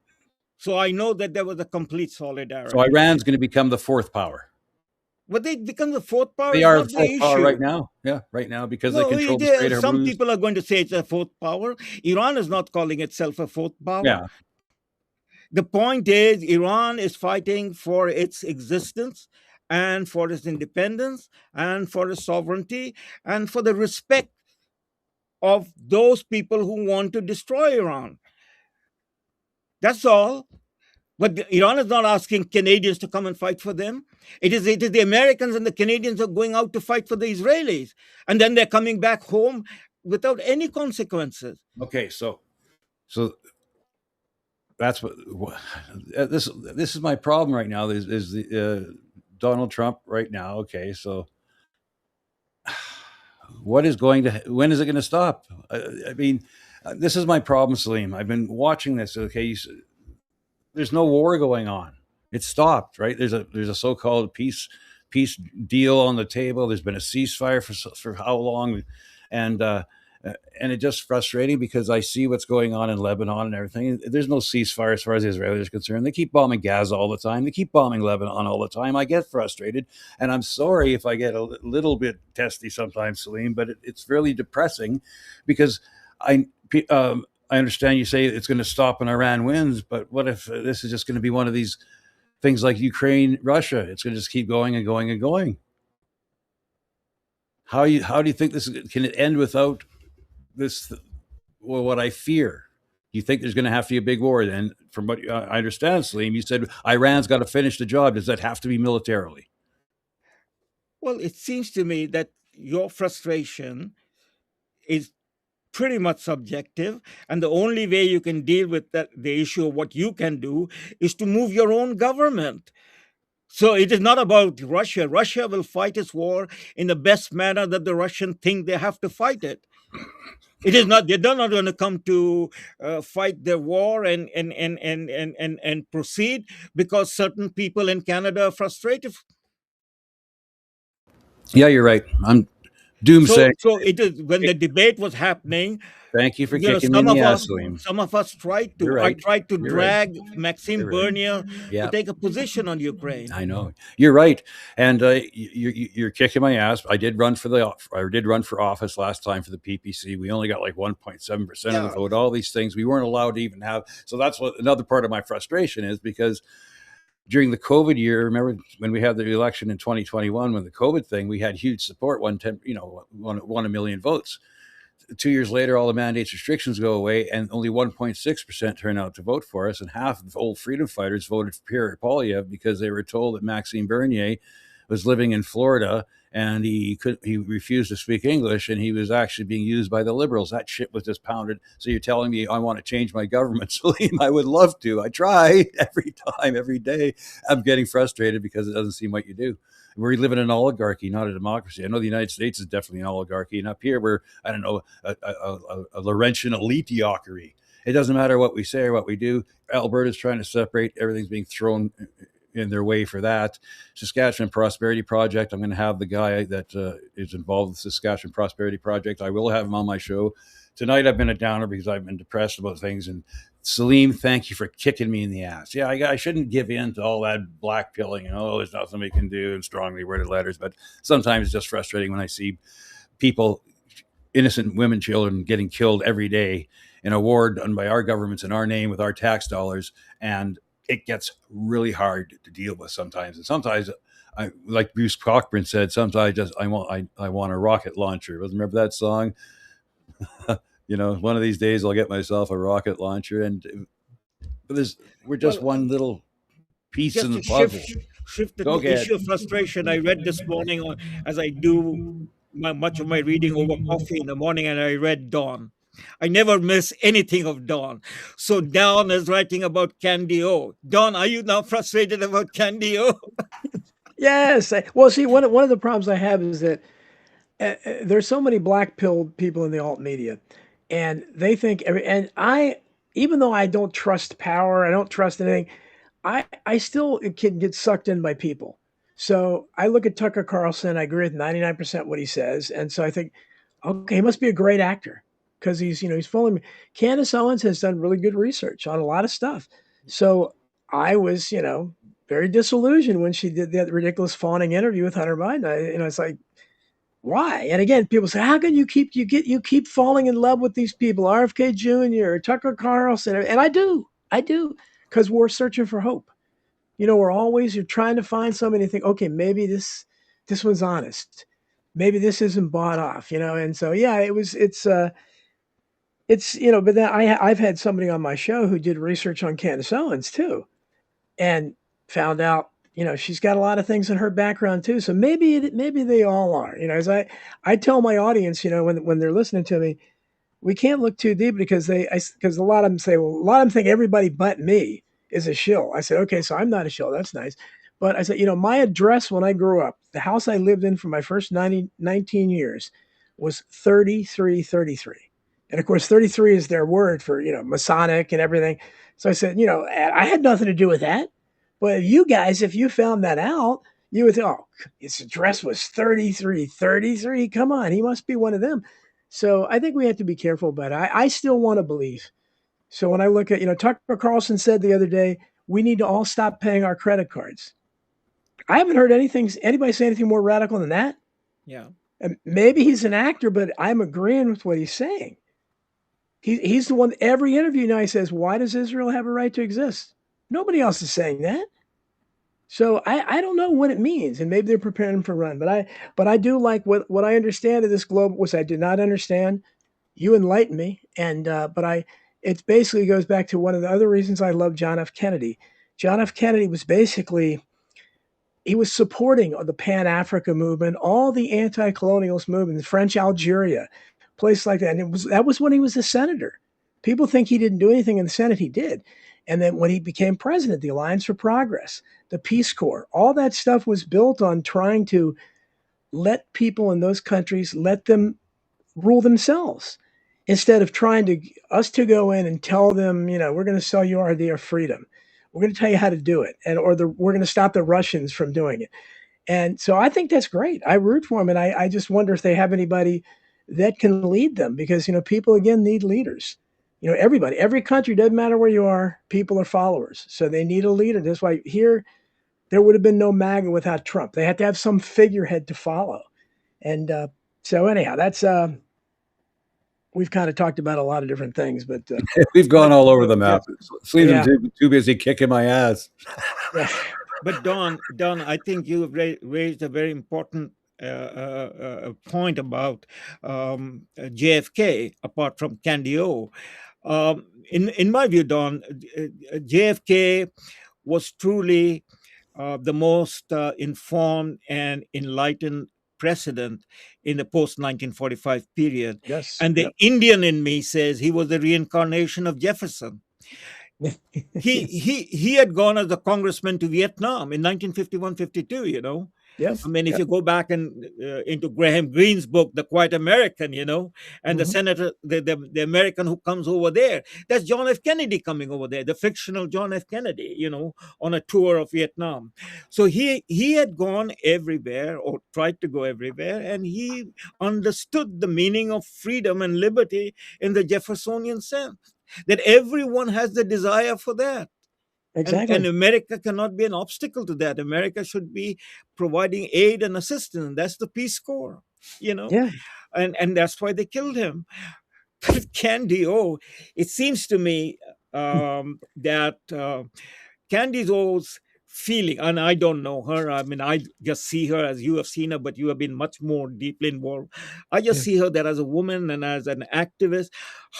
S3: So I know that there was a complete solidarity.
S4: So Iran's going to become the fourth power.
S3: But they become the fourth power.
S4: They are the fourth power right now. Yeah, right now, because they control the Strait of Hormuz.
S3: Some people are going to say it's a fourth power. Iran is not calling itself a fourth power.
S4: Yeah.
S3: The point is, Iran is fighting for its existence and for its independence and for its sovereignty and for the respect of those people who want to destroy Iran. That's all. But Iran is not asking Canadians to come and fight for them. It is the Americans and the Canadians are going out to fight for the Israelis. And then they're coming back home without any consequences.
S4: Okay, so that's what this is my problem right now. Is the Donald Trump right now? Okay, so when is it going to stop? I mean, this is my problem, Salim. I've been watching this. Okay, there's no war going on. It stopped, right? There's a so-called peace deal on the table. There's been a ceasefire for how long, and it's just frustrating because I see what's going on in Lebanon and everything. There's no ceasefire as far as the Israelis are concerned. They keep bombing Gaza all the time. They keep bombing Lebanon all the time. I get frustrated, and I'm sorry if I get a little bit testy sometimes, Salim, but it's really depressing because I understand you say it's going to stop when Iran wins, but what if this is just going to be one of these things like Ukraine, Russia? It's going to just keep going and going and going. How do you think this can it end without this? Well, what I fear. You think there's going to have to be a big war? And from what I understand, Salim, you said Iran's got to finish the job. Does that have to be militarily?
S3: Well, it seems to me that your frustration is pretty much subjective, and the only way you can deal with the issue of what you can do, is to move your own government. So it is not about Russia. Russia will fight its war in the best manner that the Russians think they have to fight it. It is not. They're not going to come to fight their war and proceed because certain people in Canada are frustrated.
S4: Yeah, you're right. I'm
S3: So,
S4: doomsaying.
S3: so it is when the debate was happening.
S4: Thank you for kicking me in the ass, Salim.
S3: Some of us tried to.
S4: You're
S3: I
S4: right.
S3: tried to
S4: You're right.
S3: drag Maxime
S4: You're right.
S3: Bernier
S4: Yeah.
S3: to take a position on Ukraine.
S4: I know you're right, and you're kicking my ass. I did run for office last time for the PPC. We only got like 1.7% of the vote. All these things we weren't allowed to even have. So that's what another part of my frustration is, because during the COVID year, remember when we had the election in 2021, when the COVID thing, we had huge support, won 1 million votes. 2 years later, all the mandates restrictions go away, and only 1.6% turn out to vote for us. And half of the old freedom fighters voted for Pierre Poilievre because they were told that Maxime Bernier was living in Florida and he refused to speak English, and he was actually being used by the Liberals. That shit was just pounded. So you're telling me I want to change my government, Salim? I would love to. I try every time, every day. I'm getting frustrated because it doesn't seem what you do. We live in an oligarchy, not a democracy. I know the United States is definitely an oligarchy, and up here we're, I don't know, a Laurentian eliteocracy. It doesn't matter what we say or what we do. Alberta's trying to separate. Everything's being thrown in their way for that. Saskatchewan Prosperity Project. I'm going to have the guy that is involved with the Saskatchewan Prosperity Project. I will have him on my show. Tonight I've been a downer because I've been depressed about things. And Salim, thank you for kicking me in the ass. Yeah, I shouldn't give in to all that black pilling. There's nothing we can do, and strongly worded letters. But sometimes it's just frustrating when I see people, innocent women, children, getting killed every day in a war done by our governments in our name with our tax dollars. And it gets really hard to deal with sometimes. And sometimes, like Bruce Cockburn said, sometimes I want a rocket launcher. Remember that song? One of these days I'll get myself a rocket launcher. And we're just one little piece in the puzzle.
S3: Shift the issue of frustration. I read this morning, as I do much of my reading over coffee in the morning, and I read Dawn. I never miss anything of Dawn. So Dawn is writing about Candy O. Dawn, are you now frustrated about Candy O?
S2: Yes. Well, see, one of the problems I have is that there's so many black-pilled people in the alt media, and they think even though I don't trust power, I don't trust anything, I still can get sucked in by people. So I look at Tucker Carlson. I agree with 99% what he says, and so I think, okay, he must be a great actor because he's following me. Candace Owens has done really good research on a lot of stuff. So I was, very disillusioned when she did that ridiculous fawning interview with Hunter Biden. It's like, why? And again, people say, how can you keep falling in love with these people, RFK Jr., Tucker Carlson, and I do, because we're searching for hope. You're trying to find somebody and think, okay, maybe this one's honest, maybe this isn't bought off, and so yeah, but then I've had somebody on my show who did research on Candace Owens too, and found out, she's got a lot of things in her background too. So maybe they all are, as I tell my audience, when they're listening to me, we can't look too deep because a lot of them say, well, a lot of them think everybody but me is a shill. I said, okay, so I'm not a shill. That's nice. But I said, my address when I grew up, the house I lived in for my first 19 years was 3333. And of course, 33 is their word for, Masonic and everything. So I said, I had nothing to do with that. But you guys, if you found that out, you would think, oh, his address was 3333. Come on, he must be one of them. So I think we have to be careful, but I still want to believe. So when I look at, Tucker Carlson said the other day, we need to all stop paying our credit cards. I haven't heard anybody say anything more radical than that.
S3: Yeah.
S2: And maybe he's an actor, but I'm agreeing with what he's saying. He's the one, every interview now he says, why does Israel have a right to exist? Nobody else is saying that. So I don't know what it means, and maybe they're preparing him for run. But I do like what I understand of this globe, which I did not understand. You enlighten me, and but it basically goes back to one of the other reasons I love John F. Kennedy. John F. Kennedy was basically he was supporting the Pan Africa movement, all the anti-colonialist movement, the French Algeria, place like that. And that was when he was a senator. People think he didn't do anything in the Senate. He did. And then when he became president, the Alliance for Progress, the Peace Corps, all that stuff was built on trying to let people in those countries let them rule themselves instead of trying to us to go in and tell them, we're going to sell you our idea of freedom. We're going to tell you how to do it, we're going to stop the Russians from doing it. And so I think that's great. I root for them, and I just wonder if they have anybody that can lead them because people again need leaders. Everybody, every country, doesn't matter where you are, people are followers, so they need a leader. That's why here there would have been no MAGA without Trump. They had to have some figurehead to follow, and so anyhow, that's we've kind of talked about a lot of different things, but
S4: We've gone all over the map. Sleeves
S2: Yeah.
S4: too busy kicking my ass.
S2: yeah,
S3: But Don, I think you have raised a very important point about JFK. Apart from Candy O, in my view, Don, JFK was truly the most informed and enlightened president in the post 1945 period.
S2: yes,
S3: And the
S2: yep.
S3: Indian in me says he was the reincarnation of Jefferson. He had gone as a congressman to Vietnam in 1951-52.
S2: Yep.
S3: I mean, if
S2: Yep.
S3: you go back and into Graham Greene's book, The Quiet American, and the
S2: Mhm.
S3: senator, the American who comes over there, that's John F. Kennedy coming over there, the fictional John F. Kennedy, on a tour of Vietnam. So he had gone everywhere or tried to go everywhere, and he understood the meaning of freedom and liberty in the Jeffersonian sense, that everyone has the desire for that.
S2: Exactly.
S3: And America cannot be an obstacle to that. America should be providing aid and assistance. That's the Peace Corps,
S2: Yeah.
S3: and that's why they killed him. But Candy O, it seems to me that Candy O's feeling, and I don't know her. I mean, I just see her as you have seen her, but you have been much more deeply involved. I just
S2: Yeah.
S3: see her that as a woman and as an activist,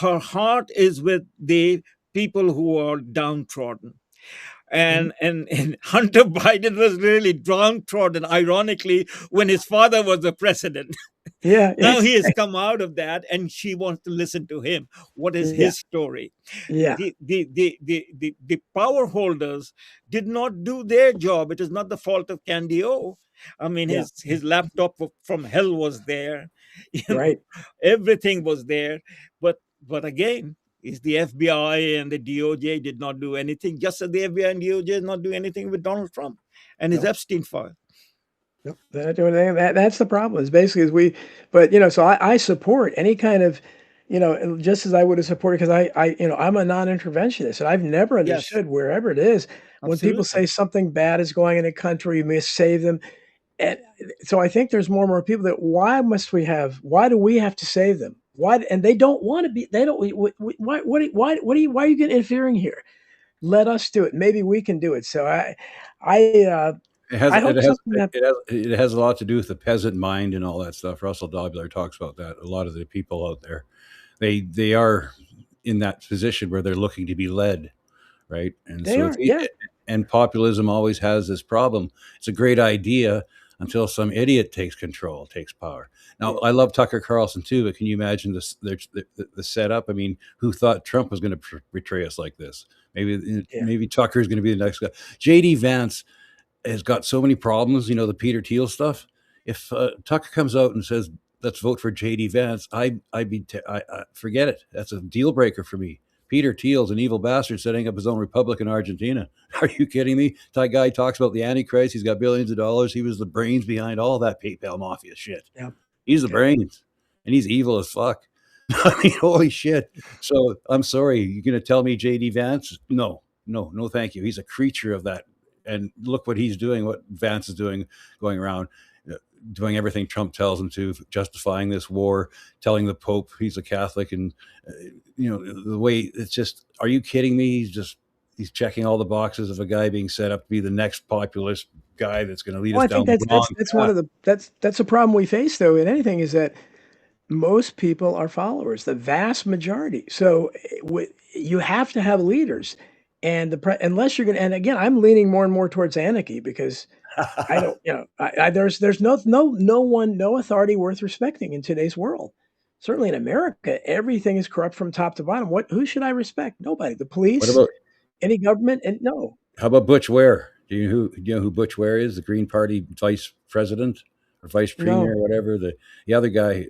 S3: her heart is with the people who are downtrodden.
S2: Mhm.
S3: And Hunter Biden was really downtrodden, ironically, when his father was the president.
S2: Yeah.
S3: Now he has come out of that, and she wants to listen to him. What is
S2: Yeah.
S3: his story?
S2: Yeah.
S3: The power holders did not do their job. It is not the fault of Candy O. I mean,
S2: Yeah.
S3: his laptop from hell was there,
S2: Right.
S3: everything was there, but again, is the FBI and the DOJ did not do anything, just as the FBI and DOJ did not do anything with Donald Trump and his
S2: No.
S3: Epstein file.
S2: Nope. That's the problem. Is basically is but so I support any kind of, just as I would have supported because I'm a non-interventionist and I've never
S3: Yes,
S2: understood wherever it is when people say
S3: absolutely.
S2: something bad is going in a country, you must save them. And so I think there's more and more people that why do we have to save them? Why? And they don't want to be. They don't. Why are you getting interfering here? Let us do it. Maybe we can do it. So I
S4: It has
S2: I hope something that
S4: it has a lot to do with the peasant mind and all that stuff. Russell Dobler talks about that. A lot of the people out there, they are in that position where they're looking to be led, right? And
S2: they
S4: so
S2: are. Yeah.
S4: and populism always has this problem. It's a great idea until some idiot takes control, takes power. Now, I love Tucker Carlson too, but can you imagine the setup? I mean, who thought Trump was going to betray us like this?
S2: Yeah.
S4: Maybe Tucker is going to be the next guy. JD Vance has got so many problems, the Peter Thiel stuff. If Tucker comes out and says, let's vote for JD Vance, I forget it. That's a deal breaker for me. Peter Thiel's an evil bastard setting up his own republic in Argentina. Are you kidding me? That guy talks about the Antichrist. He's got billions of dollars. He was the brains behind all that PayPal mafia shit.
S2: Yeah.
S4: He's the brains, and he's evil as fuck. I mean, holy shit. So I'm sorry. You're going to tell me JD Vance? No, thank you. He's a creature of that. And look what he's doing, what Vance is doing, going around, doing everything Trump tells him to, justifying this war, telling the Pope he's a Catholic. And, the way it's just, are you kidding me? He's just he's checking all the boxes of a guy being set up to be the next populist guy that's going to lead
S2: Well,
S4: us
S2: I
S4: down
S2: think
S4: the wrong
S2: that's
S4: path.
S2: one of the that's a problem we face though in anything is that most people are followers, the vast majority. So you have to have leaders, and unless you're going to. And again, I'm leaning more and more towards anarchy because I don't, there's no one, no authority worth respecting in today's world. Certainly in America, everything is corrupt from top to bottom. Who should I respect? Nobody. The
S4: What
S2: police,
S4: about
S2: any government, and no.
S4: how about Butch Ware? Do you know who Butch Ware is? The Green Party vice president or vice premier
S2: No.
S4: or whatever. The other guy,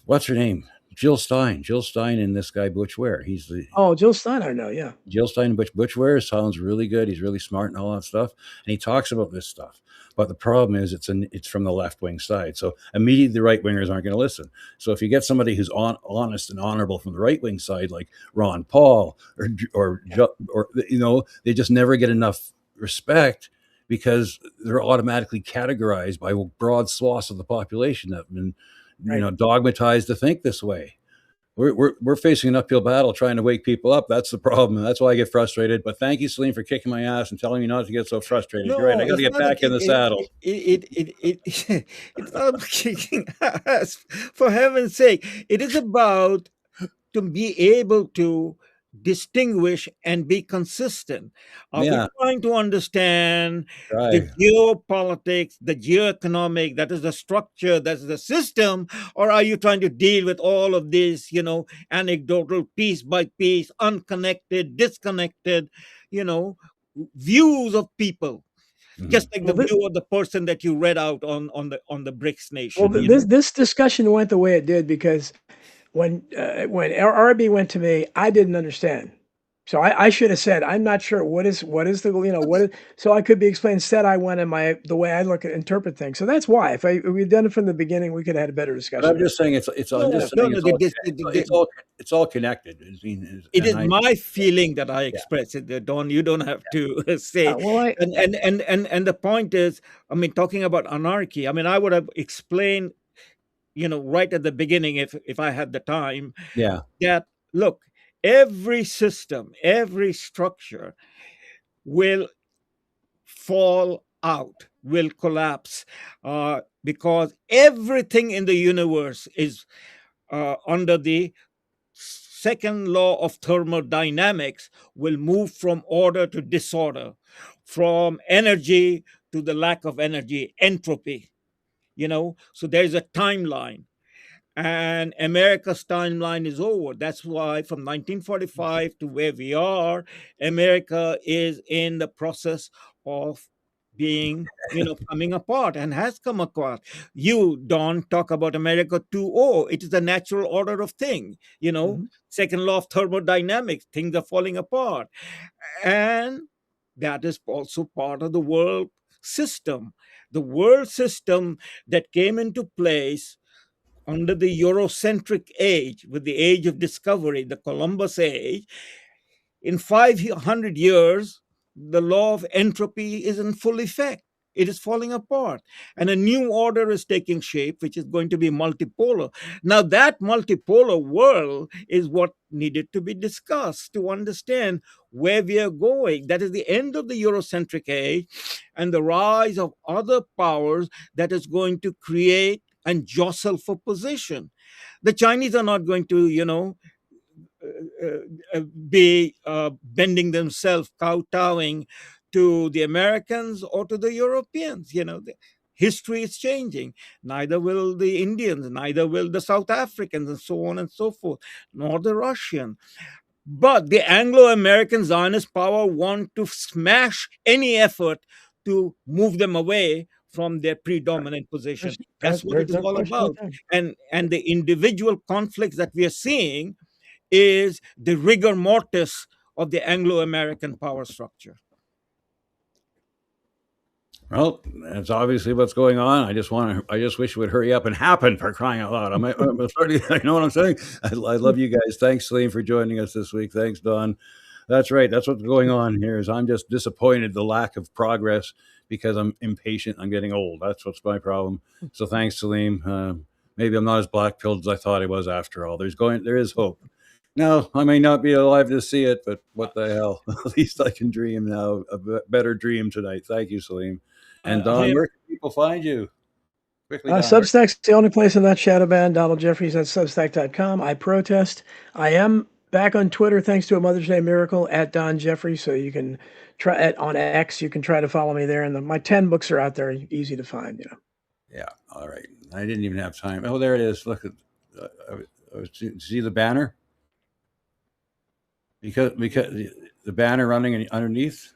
S4: what's her name? Jill Stein. Jill Stein and this guy Butch Ware. He's the
S2: Oh, Jill Stein, I know, yeah.
S4: Jill Stein and Butch Ware sounds really good. He's really smart and all that stuff, and he talks about this stuff. But the problem is, it's from the left wing side. So immediately the right wingers aren't going to listen. So if you get somebody who's honest and honorable from the right wing side, like Ron Paul or they just never get enough respect because they're automatically categorized by broad swaths of the population that have been, dogmatized to think this way. We're facing an uphill battle trying to wake people up. That's the problem. That's why I get frustrated. But thank you, Salim, for kicking my ass and telling me not to get so frustrated. You're right. I got to get back in the saddle.
S3: It's not about kicking ass, for heaven's sake. It is about to be able to distinguish and be consistent. Are we trying to understand the geopolitics, the geoeconomic, that is the structure, that's the system, or are you trying to deal with all of this, anecdotal, piece by piece, unconnected, disconnected, views of people? Just like the view of the person that you read out on the BRICS nation.
S2: Well, this discussion went the way it did because when RB went to me, I didn't understand. So I should have said, I'm not sure what is the, so I could be explained. Instead, I went in the way I interpret things. So that's why if we'd done it from the beginning, we could have had a better discussion.
S4: But I'm just saying it's all connected.
S3: It is my feeling that I express it. Don, you don't have to say. And the point is, talking about anarchy. I would have explained, right at the beginning, if I had the time.
S4: Yeah.
S3: That look. Every system, every structure will fall out, will collapse, because everything in the universe is under the second law of thermodynamics, will move from order to disorder, from energy to the lack of energy, entropy. So there's a timeline. And America's timeline is over. That's why from 1945 to where we are, America is in the process of being, coming apart and has come apart. You, Don, talk about America 2.0. It is the natural order of things, second law of thermodynamics, things are falling apart. And that is also part of the world system. The world system that came into place under the Eurocentric age, with the age of discovery, the Columbus age. In 500 years, the law of entropy is in full effect. It is falling apart. And a new order is taking shape, which is going to be multipolar. Now, that multipolar world is what needed to be discussed to understand where we are going. That is the end of the Eurocentric age and the rise of other powers that is going to create and jostle for position. The Chinese are not going to, be bending themselves, kowtowing to the Americans or to the Europeans. History is changing. Neither will the Indians, neither will the South Africans, and so on and so forth, nor the Russian. But the Anglo-American Zionist power want to smash any effort to move them away from their predominant position. That's what it is all about. And the individual conflicts that we are seeing is the rigor mortis of the Anglo-American power structure.
S4: Well, that's obviously what's going on. I just wish it would hurry up and happen, for crying out loud. I'm starting, you know what I'm saying? I love you guys. Thanks, Salim, for joining us this week. Thanks, Don. That's right. That's what's going on here. Is I'm just disappointed the lack of progress because I'm impatient. I'm getting old. That's what's my problem. So thanks, Salim. Maybe I'm not as black-pilled as I thought I was after all. There is hope. No, I may not be alive to see it, but what the hell? At least I can dream now. Better dream tonight. Thank you, Salim. And
S3: I
S4: Don,
S3: am.
S4: where can people find you? Quickly, Don.
S2: Substack's the only place in that shadow band. Donald Jeffries at Substack.com. I protest. I am back on Twitter thanks to a Mother's Day miracle at Don Jeffries. So you can try on X. You can try to follow me there, and my 10 books are out there, easy to find.
S4: Yeah. All right. I didn't even have time. Oh, there it is. Look at. See the banner? Because the banner running underneath.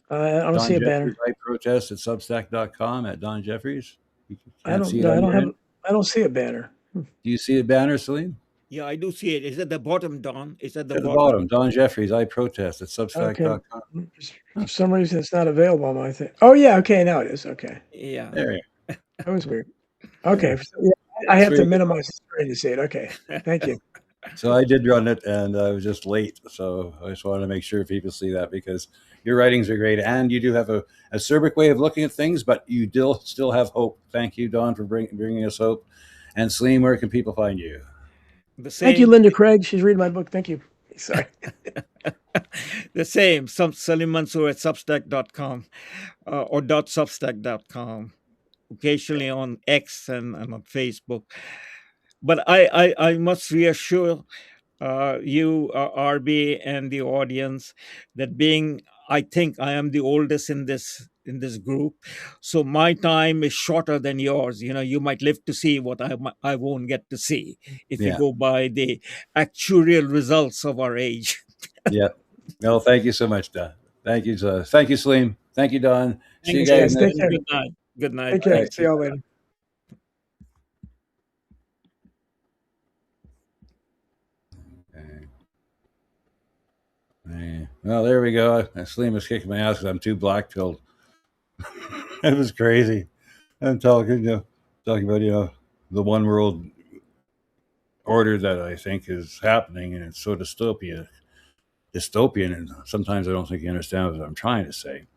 S2: I don't
S4: Don
S2: see a
S4: Jeffries,
S2: banner.
S4: I protest at Substack.com at Don Jeffries. You
S2: I
S4: can't
S2: don't.
S4: see it
S2: No,
S4: on
S2: I don't
S4: your
S2: have.
S4: end?
S2: I don't see a banner.
S4: Do you see a banner, Salim?
S3: Yeah, I do see it. It's at the bottom, Don. It's at the
S4: At the
S3: bottom.
S4: bottom, Don Jeffries, I protest at
S2: Okay.
S4: Substack.com.
S2: For some reason, it's not available on my thing. Oh yeah. Okay, now it is. Okay,
S3: Yeah.
S4: There you
S2: that was weird. Okay,
S4: Yeah.
S2: yeah, I
S4: It's
S2: have to
S4: very-
S2: minimize the screen to see it. Okay, thank you.
S4: So I did run it, and I was just late. So I just wanted to make sure people see that because your writings are great, and you do have a acerbic way of looking at things, but you still have hope. Thank you, Don, for bringing us hope. And Salim, where can people find you?
S3: The
S2: Thank you,
S3: same.
S2: Linda Craig. She's reading my book. Thank you. Sorry.
S3: The same. Salim Mansur at substack.com or .substack.com. Occasionally on X and on Facebook. But I must reassure you, RB, and the audience that I think I am the oldest in this group, so my time is shorter than yours. You might live to see what I won't get to see if you
S4: Yeah.
S3: go by the actuarial results of our age.
S4: Yeah. No, thank you so much, Don. Thank you, Salim. Thank you, Don. See you
S3: Thanks,
S4: guys
S2: Take
S4: next
S2: care.
S3: Good night. Good night.
S2: Take care.
S3: Thanks.
S2: See y'all later.
S4: Well, there we go. Salim was kicking my ass because I'm too black pilled. It was crazy. I'm talking about the one world order that I think is happening, and it's so dystopian, and sometimes I don't think you understand what I'm trying to say.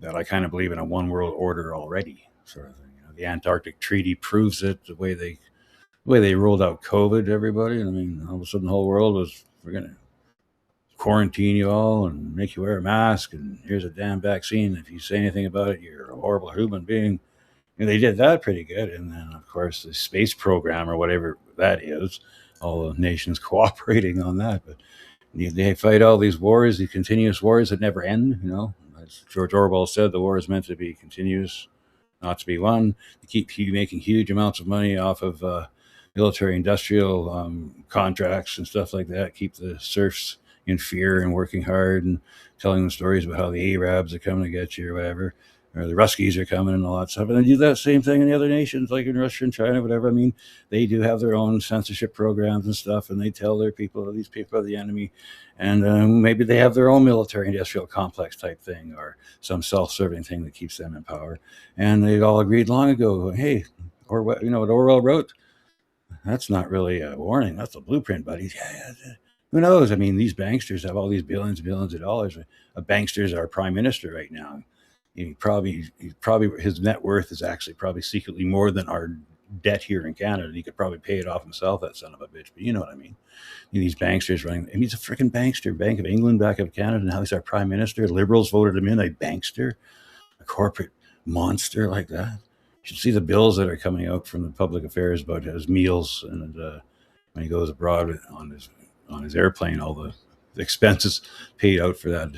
S4: That I kind of believe in a one world order already, sort of thing. The Antarctic Treaty proves it. The way they rolled out COVID to everybody, and I mean, all of a sudden, the whole world was, we're gonna quarantine you all and make you wear a mask, and here's a damn vaccine. If you say anything about it, you're a horrible human being. And they did that pretty good. And then, of course, the space program or whatever that is, all the nations cooperating on that. But they fight all these wars, these continuous wars that never end. As George Orwell said, the war is meant to be continuous, not to be won. They keep making huge amounts of money off of military industrial contracts and stuff like that. Keep the serfs in fear and working hard and telling them stories about how the Arabs are coming to get you or whatever, or the Ruskies are coming and all that stuff. And they do that same thing in the other nations, like in Russia and China, whatever. I mean, they do have their own censorship programs and stuff, and they tell their people, these people are the enemy. And maybe they have their own military industrial complex type thing or some self-serving thing that keeps them in power. And they all agreed long ago, hey, or what, what Orwell wrote, that's not really a warning. That's a blueprint, buddies. Yeah. Who knows? I mean, these banksters have all these billions and billions of dollars. A bankster is our prime minister right now. He probably his net worth is actually probably secretly more than our debt here in Canada. He could probably pay it off himself, that son of a bitch. But you know what I mean. These banksters running. I mean, he's a freaking bankster. Bank of England, Bank of Canada. Now he's our prime minister. Liberals voted him in. A bankster, a corporate monster like that. You should see the bills that are coming out from the public affairs about his meals and when he goes abroad on his airplane, all the expenses paid out for that,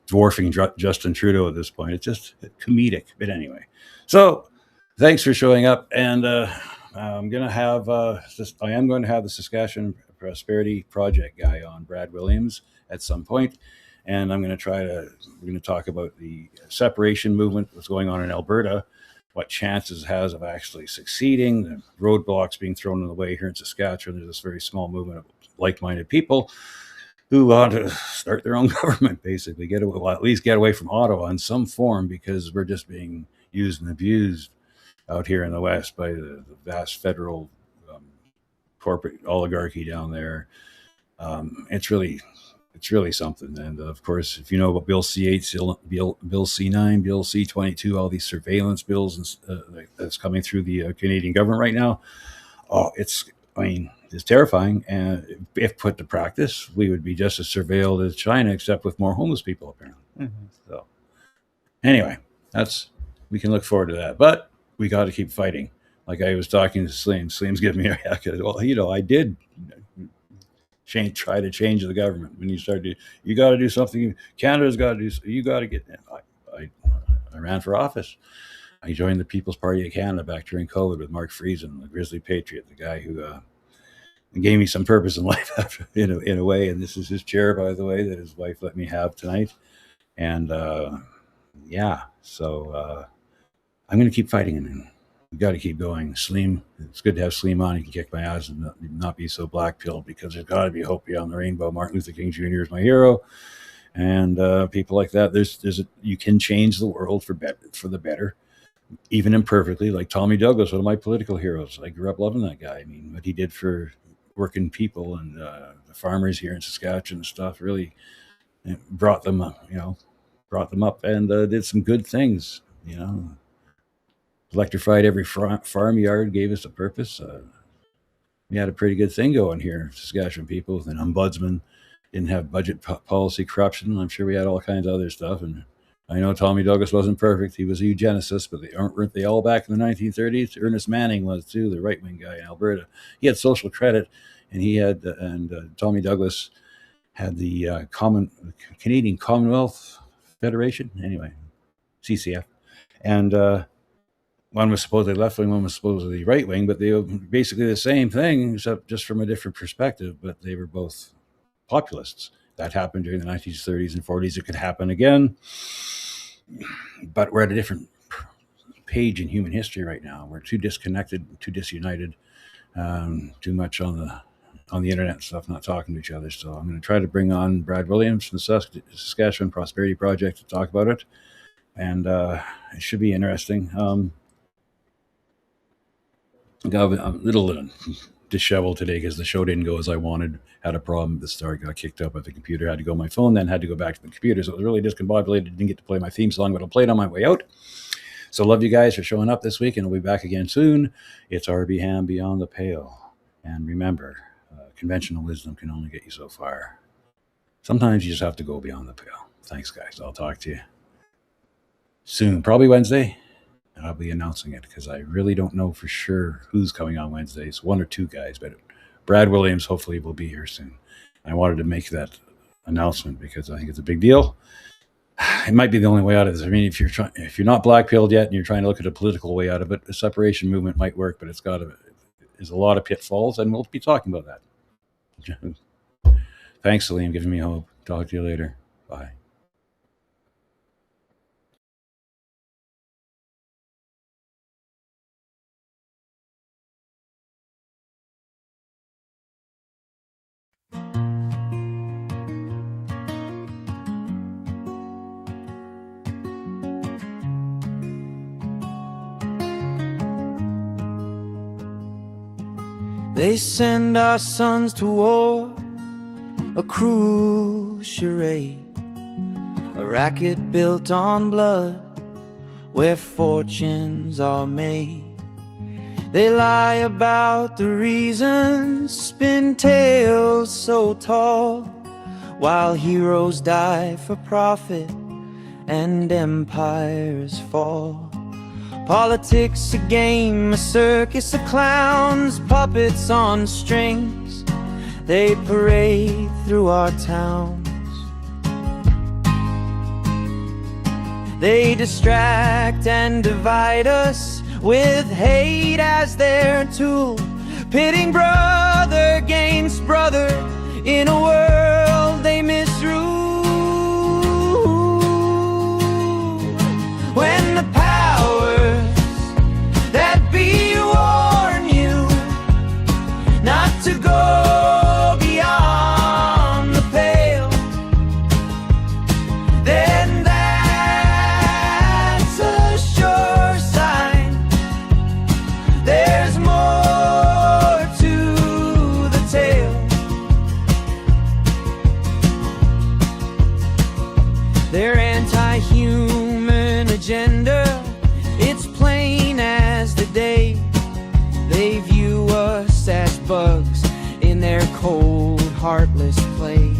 S4: dwarfing Justin Trudeau at this point. It's just comedic. But anyway, so thanks for showing up. And I'm going to have the Saskatchewan Prosperity Project guy on, Brad Williams, at some point. And we're going to talk about the separation movement, what's going on in Alberta, what chances it has of actually succeeding, the roadblocks being thrown in the way here in Saskatchewan. There's this very small movement of like-minded people who want to start their own government, basically, at least get away from Ottawa in some form, because we're just being used and abused out here in the West by the vast federal corporate oligarchy down there. It's really something. And of course, if you know about Bill C8, Bill C9, Bill C22, all these surveillance bills that's coming through the Canadian government right now, is terrifying. And if put to practice, we would be just as surveilled as China, except with more homeless people, apparently.
S3: Mm-hmm.
S4: So anyway, we can look forward to that. But we got to keep fighting. Like I was talking to Salim. Salim's giving me a reaction. Well, I did try to change the government. When you got to do something. Canada's got to do. You got to get. I ran for office. I joined the People's Party of Canada back during COVID with Mark Friesen, the Grizzly Patriot, the guy who gave me some purpose in life after, in a way. And this is his chair, by the way, that his wife let me have tonight. And so I'm going to keep fighting, and we've got to keep going. Salim, it's good to have Salim on. He can kick my ass and not be so black-pilled, because there's got to be hope beyond the rainbow. Martin Luther King Jr. is my hero. And people like that, you can change the world for the better, even imperfectly. Like Tommy Douglas, one of my political heroes. I grew up loving that guy. I mean, what he did for working people and the farmers here in Saskatchewan and stuff really brought them up, and did some good things. Electrified every farmyard, gave us a purpose. We had a pretty good thing going here, Saskatchewan people, with an ombudsman. Didn't have budget policy corruption. I'm sure we had all kinds of other stuff. And I know Tommy Douglas wasn't perfect. He was a eugenicist, but weren't they all back in the 1930s? Ernest Manning was too, the right-wing guy in Alberta. He had social credit, and Tommy Douglas had the Canadian Commonwealth Federation, anyway, CCF. And one was supposedly left-wing, one was supposedly right-wing, but they were basically the same thing, except just from a different perspective, but they were both populists. That happened during the 1930s and 40s. It could happen again, but we're at a different page in human history right now. We're too disconnected, too disunited, too much on the internet and stuff, not talking to each other. So I'm going to try to bring on Brad Williams from the Saskatchewan Prosperity Project to talk about it, and it should be interesting. I got a little disheveled today because the show didn't go as I wanted. Had a problem at the start, got kicked up at the computer, had to go on my phone, then had to go back to the computer. So it was really discombobulated. Didn't get to play my theme song, but I'll play it on my way out. So love you guys for showing up this week, and we'll be back again soon. It's RB Ham Beyond the Pale. And remember, conventional wisdom can only get you so far. Sometimes you just have to go beyond the pale. Thanks, guys. I'll talk to you soon, probably Wednesday. And I'll be announcing it because I really don't know for sure who's coming on Wednesday. It's one or two guys, but Brad Williams hopefully will be here soon. I wanted to make that announcement because I think it's a big deal. It might be the only way out of this. I mean, if you're not black-pilled yet and you're trying to look at a political way out of it, a separation movement might work, but there's a lot of pitfalls, and we'll be talking about that. Thanks, Salim, giving me hope. Talk to you later. Bye.
S5: They send our sons to war, a cruel charade, a racket built on blood, where fortunes are made. They lie about the reasons, spin tales so tall, while heroes die for profit and empires fall. Politics a game, a circus of clowns, puppets on strings. They parade through our towns. They distract and divide us with hate as their tool, pitting brother against brother in a world they misrule. When the powers that be warn you not to go beyond the pale, then that's a sure sign there's more to the tale. Their anti-human agenda, it's plain as the day. They view us as bugs their cold, heartless play.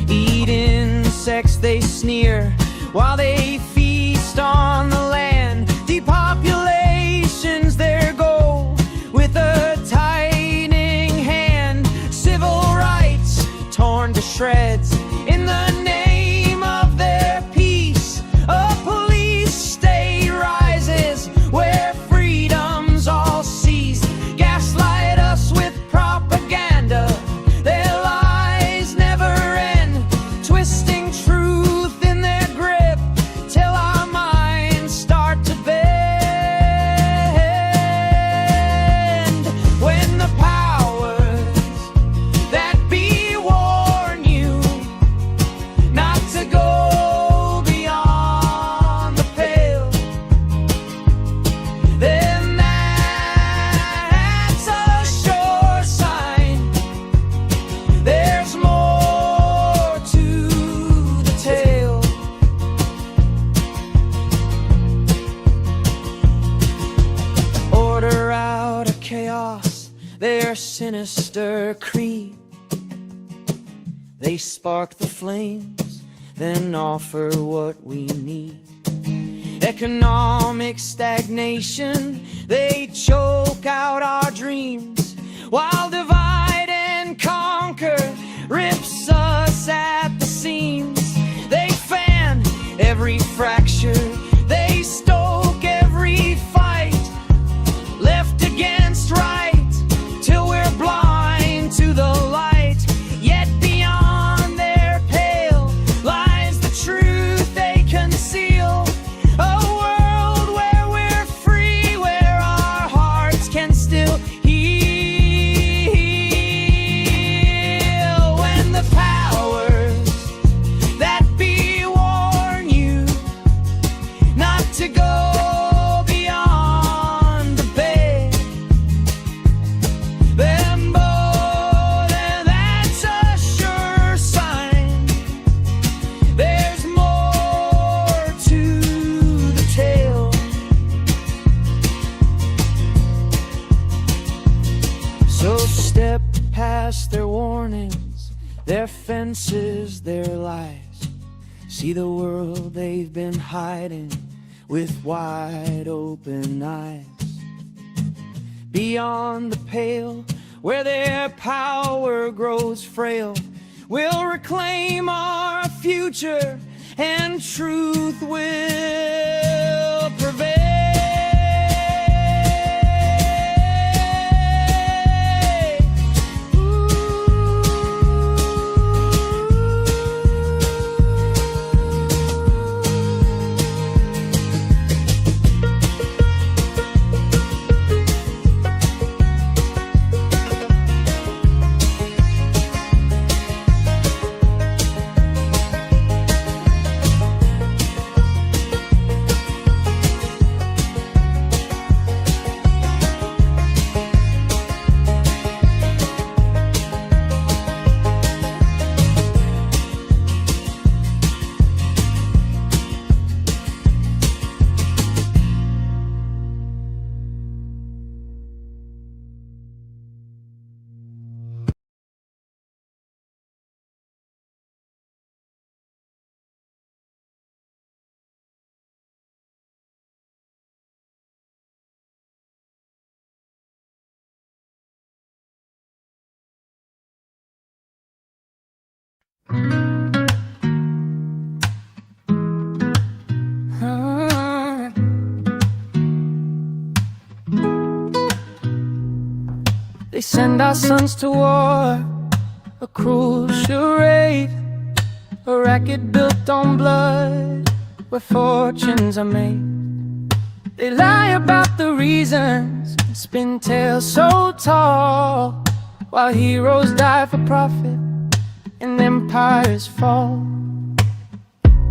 S5: Eat insects, they sneer, while they feast on the land. Depopulation's their goal, with a tightening hand. Civil rights torn to shreds in the name of their peace. A police state rises where freedom's all seized. Gaslight us with propaganda, their lies never end, twisting truth in their grip till our minds start to bend. When the powers that be warn you not to go beyond the pale, then that's a sure sign there's more to the tale. Order out of chaos, their sinister creed. They spark the flames, then offer what we need. Economic stagnation, they choke out our dreams, while divide and conquer rips us at the seams. They fan every fracture, they stoke every fight, left against right, till we're blind to the light. Yet beyond their pale lies the truth they conceal. A world where we're free, where our hearts can still heal. When the powers that be warn you not to go beyond the bed, then bold, and that's a sure sign there's more to the tale. So step past their warnings, their fences, their lies. See the world they've been hiding with wide open eyes. Beyond the pale, where their power grows frail, we'll reclaim our future and truth will prevail. They send our sons to war, a cruel charade, a racket built on blood, where fortunes are made. They lie about the reasons, spin tales so tall, while heroes die for profit and empires fall.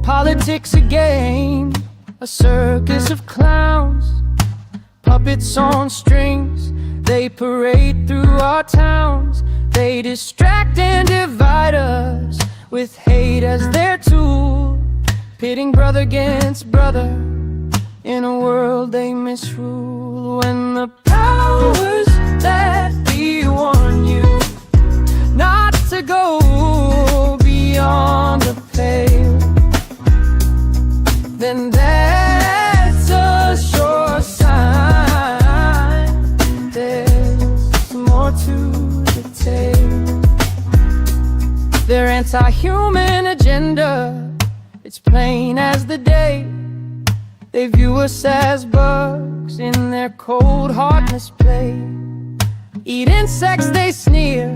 S5: Politics a game, a circus of clowns, puppets on strings. They parade through our towns. They distract and divide us with hate as their tool, pitting brother against brother in a world they misrule. When the powers that be warn you then that's a sure sign there's more to the tale. Their anti-human agenda, it's plain as the day. They view us as bugs in their cold hardness play. Eat insects, they sneer,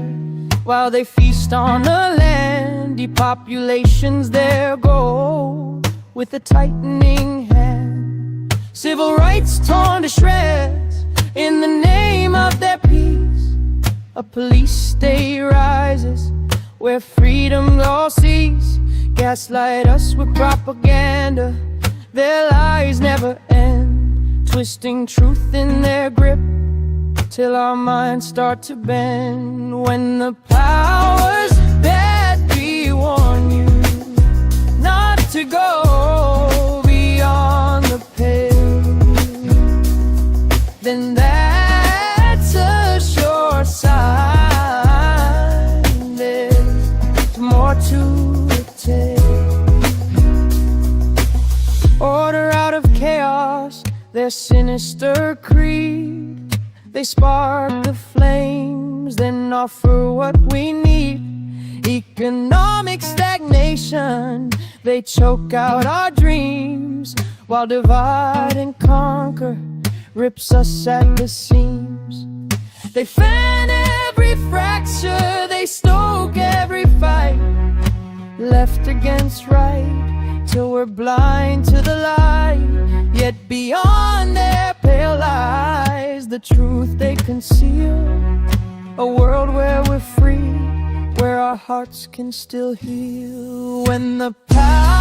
S5: while they feast on the land. Depopulation's their goal, with a tightening hand. Civil rights torn to shreds in the name of their peace. A police state rises where freedom all cease. Gaslight us with propaganda, their lies never end. Twisting truth in their grip till our minds start to bend. When the powers that be warn you not to go beyond the pale, then that's a sure sign there's more to the tale. Order out of chaos, their sinister creed. They spark the flames, then offer what we need. Economic stagnation, they choke out our dreams, while divide and conquer rips us at the seams. They fan every fracture, they stoke every fight, left against right, till we're blind to the light. Yet beyond their pale eyes, the truth they conceal, a world where we're free, where our hearts can still heal. When the power